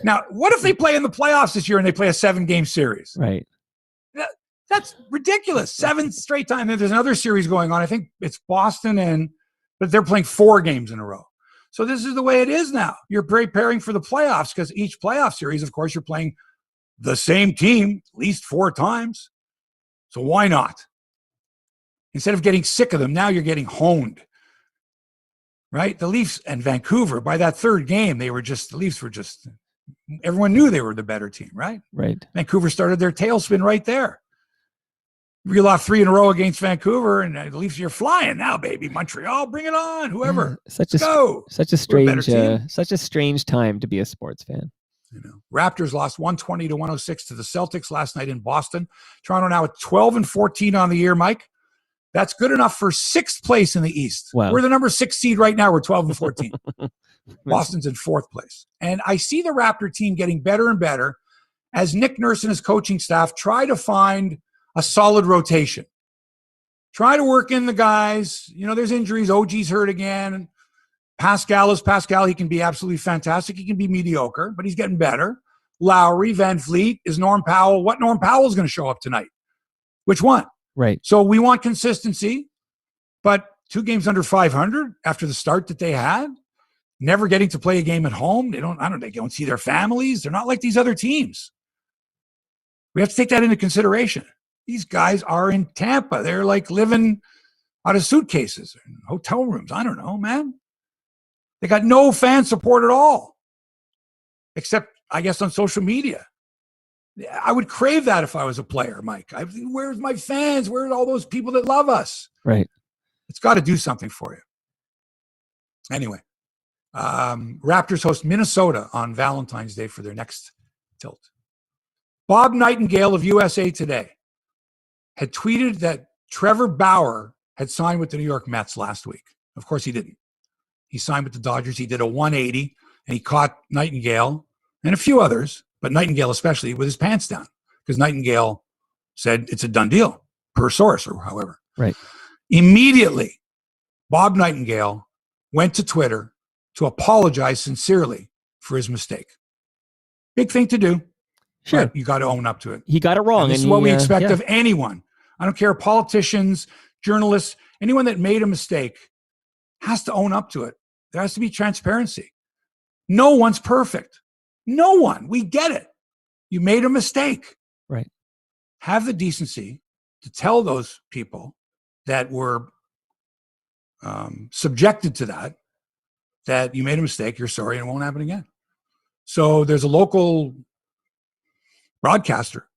Now, what if they play in the playoffs this year and they play a 7-game series? Right. That's ridiculous. 7 straight time. There's another series going on. I think it's Boston but they're playing 4 games in a row. So this is the way it is now. You're preparing for the playoffs because each playoff series, of course, you're playing the same team at least 4 times. So why not? Instead of getting sick of them, now you're getting honed. Right? The Leafs and Vancouver, by that 3rd game, the Leafs were just, everyone knew they were the better team, right? Right. Vancouver started their tailspin right there. Reel off 3 in a row against Vancouver, and the Leafs, you're flying now, baby. Montreal, bring it on. Whoever, such a strange time to be a sports fan. Raptors lost 120-106 to the Celtics last night in Boston. Toronto now at 12-14 on the year, Mike. That's good enough for 6th place in the East. Wow. We're the number 6 seed right now. We're 12-14. Boston's in 4th place, and I see the Raptor team getting better and better as Nick Nurse and his coaching staff try to find a solid rotation. Try to work in the guys. There's injuries. OG's hurt again. Pascal is Pascal. He can be absolutely fantastic. He can be mediocre, but he's getting better. Lowry, Van Vliet, is Norm Powell. What Norm Powell is going to show up tonight? Which one? Right. So we want consistency, but 2 games under 500 after the start that they had, never getting to play a game at home. They don't see their families. They're not like these other teams. We have to take that into consideration. These guys are in Tampa. They're like living out of suitcases and hotel rooms. I don't know, man. They got no fan support at all, except, I guess, on social media. I would crave that if I was a player, Mike. Where's my fans? Where's all those people that love us? Right. It's got to do something for you. Anyway, Raptors host Minnesota on Valentine's Day for their next tilt. Bob Nightingale of USA Today had tweeted that Trevor Bauer had signed with the New York Mets last week. Of course, he didn't. He signed with the Dodgers. He did a 180, and he caught Nightingale and a few others, but Nightingale especially, with his pants down because Nightingale said it's a done deal, per source or however. Right. Immediately, Bob Nightingale went to Twitter to apologize sincerely for his mistake. Big thing to do. Sure. But you got to own up to it. He got it wrong. And this is what we expect of anyone. I don't care, politicians, journalists, anyone that made a mistake has to own up to it. There has to be transparency. No one's perfect. No one. We get it. You made a mistake. Right. Have the decency to tell those people that were subjected to that you made a mistake, you're sorry, and it won't happen again. So there's a local broadcaster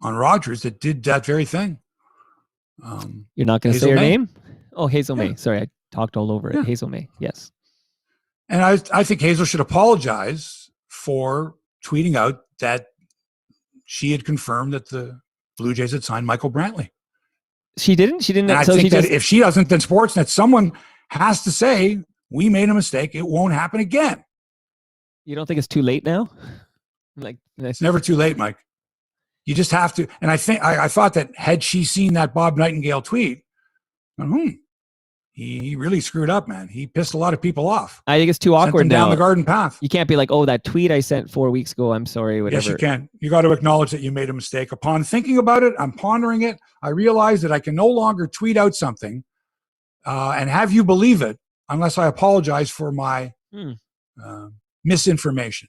on Rogers that did that very thing. You're not going to say her name? Oh, Hazel Yeah. May. Sorry, I talked all over it. Yeah. Hazel May. Yes. And I think Hazel should apologize for tweeting out that she had confirmed that the Blue Jays had signed Michael Brantley. She didn't? She didn't? And I so think she that just, if she doesn't, then Sportsnet, someone has to say, we made a mistake. It won't happen again. you don't think it's too late now? Like, It's never too late, Mike. You just have to. And I thought that had she seen that Bob Nightingale tweet, he really screwed up, man. He pissed a lot of people off. I think it's too Sent awkward them now. down the garden path. You can't be like, oh, that tweet I sent 4 weeks ago, I'm sorry, whatever. Yes, you can. You got to acknowledge that you made a mistake. Upon thinking about it, I'm pondering it. I realize that I can no longer tweet out something and have you believe it unless I apologize for my misinformation.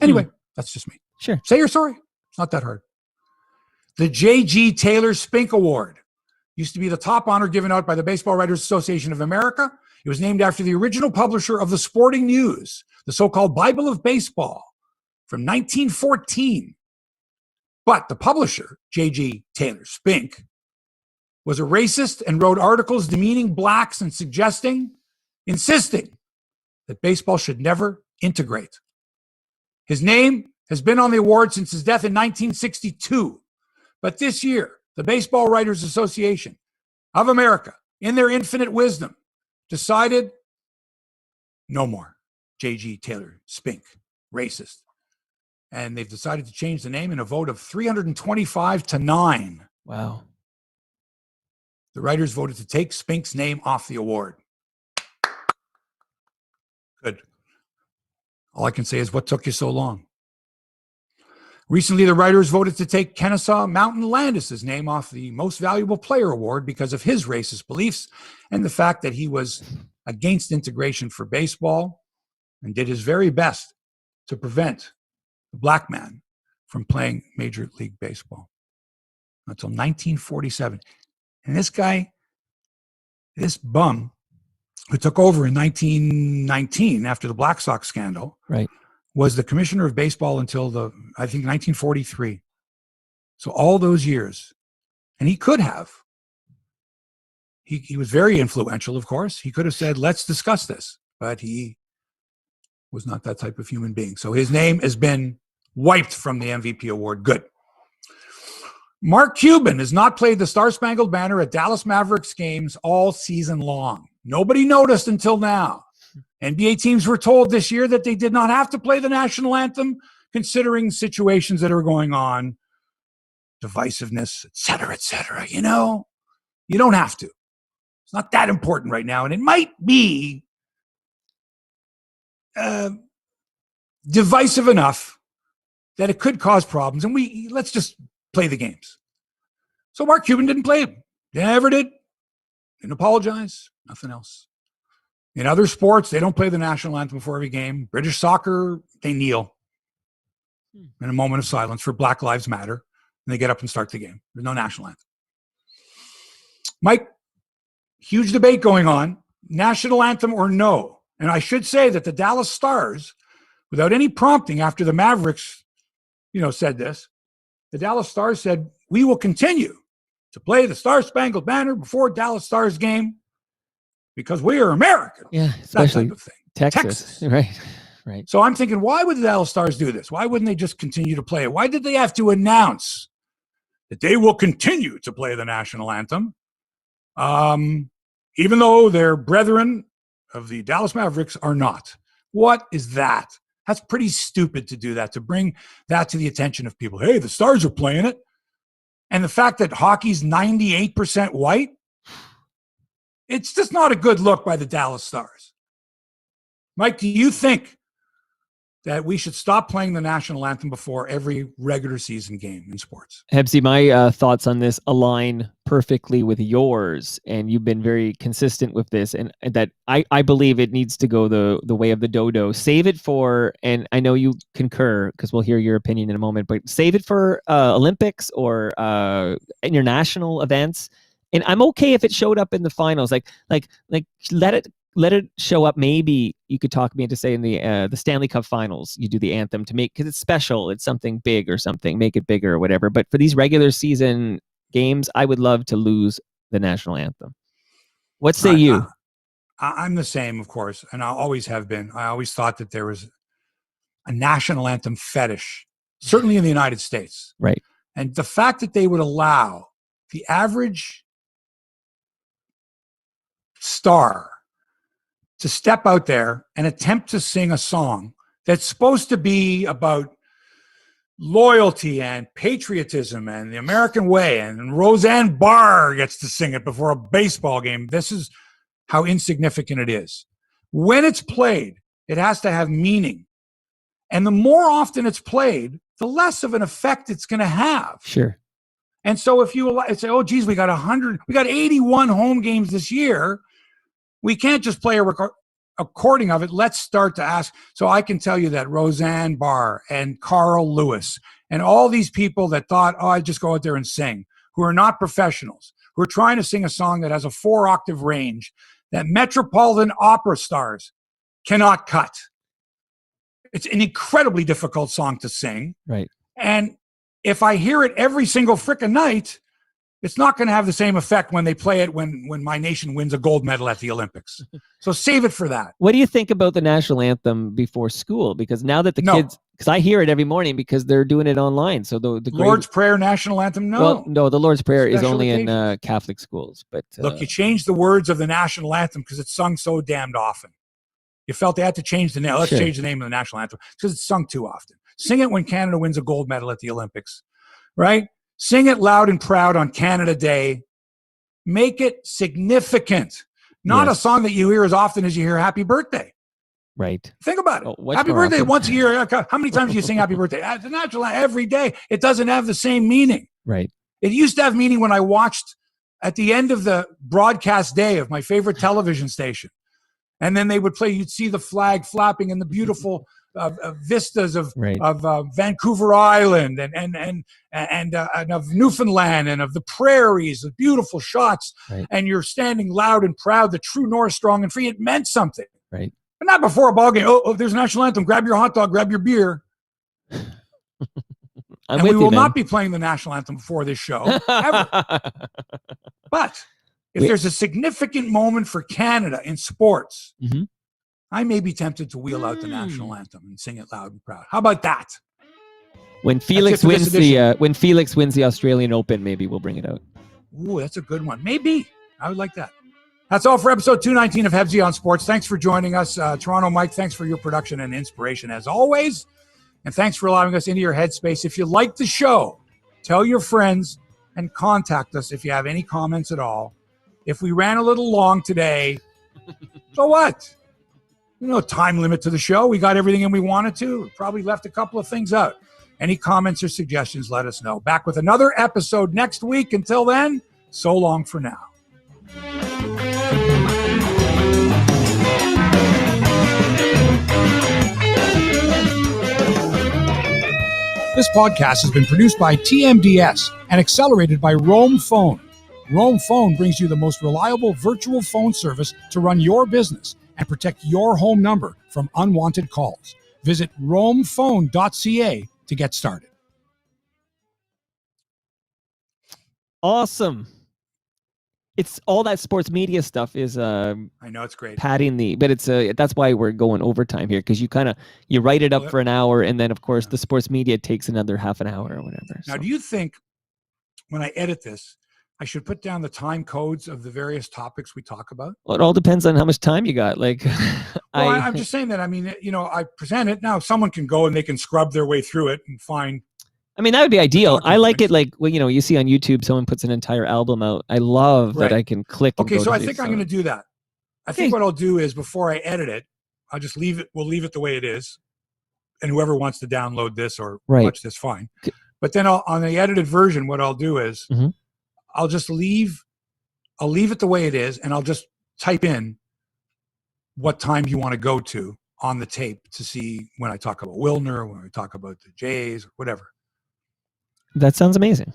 Anyway, that's just me. Sure. Say you're sorry. It's not that hard. The J.G. Taylor Spink Award used to be the top honor given out by the Baseball Writers Association of America. It was named after the original publisher of the Sporting News, the so-called Bible of Baseball, from 1914. But the publisher, J.G. Taylor Spink, was a racist and wrote articles demeaning blacks and insisting that baseball should never integrate. His name has been on the award since his death in 1962. But this year, the Baseball Writers Association of America, in their infinite wisdom, decided no more J.G. Taylor Spink, racist. And they've decided to change the name in a vote of 325-9. Wow. The writers voted to take Spink's name off the award. Good. All I can say is, what took you so long? Recently, the writers voted to take Kennesaw Mountain Landis' name off the Most Valuable Player Award because of his racist beliefs and the fact that he was against integration for baseball and did his very best to prevent the black man from playing Major League Baseball until 1947. And this guy, this bum, who took over in 1919 after the Black Sox scandal, right, was the commissioner of baseball until I think 1943. So all those years. And he could have. He was very influential, of course. He could have said, let's discuss this. But he was not that type of human being. So his name has been wiped from the MVP award. Good. Mark Cuban has not played the Star-Spangled Banner at Dallas Mavericks games all season long. Nobody noticed until now. NBA teams were told this year that they did not have to play the national anthem, considering situations that are going on, divisiveness, et cetera, you know? You don't have to. It's not that important right now. And it might be divisive enough that it could cause problems. And let's just play the games. So Mark Cuban didn't play them. Never did. Didn't apologize. Nothing else. In other sports, they don't play the national anthem before every game. British soccer, they kneel in a moment of silence for Black Lives Matter. And they get up and start the game. There's no national anthem. Mike, huge debate going on. National anthem or no? And I should say that the Dallas Stars, without any prompting after the Mavericks, said this, the Dallas Stars said, we will continue to play the Star-Spangled Banner before Dallas Stars game because we are American. Yeah, especially that type of thing. Texas. Right. So I'm thinking, why would the Dallas Stars do this? Why wouldn't they just continue to play it? Why did they have to announce that they will continue to play the national anthem, even though their brethren of the Dallas Mavericks are not? What is that? That's pretty stupid to do that, to bring that to the attention of people. Hey, the Stars are playing it. And the fact that hockey's 98% white, it's just not a good look by the Dallas Stars. Mike, do you think that we should stop playing the national anthem before every regular season game in sports? Hebsy, my thoughts on this align perfectly with yours, and you've been very consistent with this, and that I believe it needs to go the way of the dodo. Save it for, and I know you concur because we'll hear your opinion in a moment, but save it for Olympics or international events. And I'm okay if it showed up in the finals, like let it show up. Maybe you could talk me into saying the Stanley Cup Finals, you do the anthem to make, because it's special, it's something big or something, make it bigger or whatever. But for these regular season games, I would love to lose the national anthem. What say you? I'm the same, of course, and I always have been. I always thought that there was a national anthem fetish, certainly in the United States. Right. And the fact that they would allow the average star to step out there and attempt to sing a song that's supposed to be about loyalty and patriotism and the American way, and Roseanne Barr gets to sing it before a baseball game. This is how insignificant it is. When it's played, it has to have meaning. And the more often it's played, the less of an effect it's going to have. Sure. And so if you say, oh, geez, we got 81 home games this year, we can't just play a recording of it. Let's start to ask. So I can tell you that Roseanne Barr and Carl Lewis and all these people that thought, oh, I just go out there and sing, who are not professionals, who are trying to sing a song that has a 4-octave range that Metropolitan Opera stars cannot cut. It's an incredibly difficult song to sing. Right. And if I hear it every single frickin' night, it's not going to have the same effect when they play it when my nation wins a gold medal at the Olympics. So save it for that. What do you think about the national anthem before school? Because now that the kids, because I hear it every morning because they're doing it online. So the Lord's Prayer national anthem, no. Well, no, the Lord's Prayer is Special only occasions. in Catholic schools. But Look, you changed the words of the national anthem because it's sung so damned often. You felt they had to change the name. Let's change the name of the national anthem because it's sung too often. Sing it when Canada wins a gold medal at the Olympics, right? Sing it loud and proud on Canada Day. Make it significant. Not a song that you hear as often as you hear Happy Birthday. Right. Think about it. Oh, Happy birthday once a year. How many times do you sing Happy Birthday? It's natural every day. It doesn't have the same meaning. Right. It used to have meaning when I watched at the end of the broadcast day of my favorite television station. And then they would play, you'd see the flag flapping and the beautiful vistas of Vancouver Island and of Newfoundland and of the prairies, the beautiful shots. Right. And you're standing loud and proud, the true north, strong and free. It meant something. Right. But not before a ball game. Oh, there's a national anthem. Grab your hot dog, grab your beer. And we will not be playing the national anthem before this show, ever. But if there's a significant moment for Canada in sports, I may be tempted to wheel out the national anthem and sing it loud and proud. How about that? When Felix wins the Australian Open, maybe we'll bring it out. Ooh, that's a good one. Maybe. I would like that. That's all for episode 219 of Hebsy on Sports. Thanks for joining us. Toronto Mike, thanks for your production and inspiration as always. And thanks for allowing us into your headspace. If you like the show, tell your friends and contact us if you have any comments at all. If we ran a little long today, so what? No time limit to the show. We got everything in we wanted to. Probably left a couple of things out. Any comments or suggestions, let us know. Back with another episode next week. Until then, so long for now. This podcast has been produced by TMDS and accelerated by Roam Phone. Roam Phone brings you the most reliable virtual phone service to run your business and protect your home number from unwanted calls. Visit roamphone.ca to get started. Awesome. It's all that sports media stuff is I know it's great. padding but it's that's why we're going overtime here, because you write it up for an hour and then of course the sports media takes another half an hour or whatever. Now, do you think when I edit this, I should put down the time codes of the various topics we talk about? Well, it all depends on how much time you got. Like, I'm just saying that. I mean, I present it now. Someone can go and they can scrub their way through it and find I mean, that would be ideal. talking I like points. it like, well, you see on YouTube, someone puts an entire album out. I love that Right. I can click and Okay, go so to I the think I'm song. going to do that. I Okay. think what I'll do is before I edit it, I'll just leave it. We'll leave it the way it is, and whoever wants to download this or Right. watch this, fine. But then on the edited version, what I'll do is Mhm. I'll leave it the way it is, and I'll just type in what time you want to go to on the tape to see when I talk about Wilner, when I talk about the Jays, or whatever. That sounds amazing.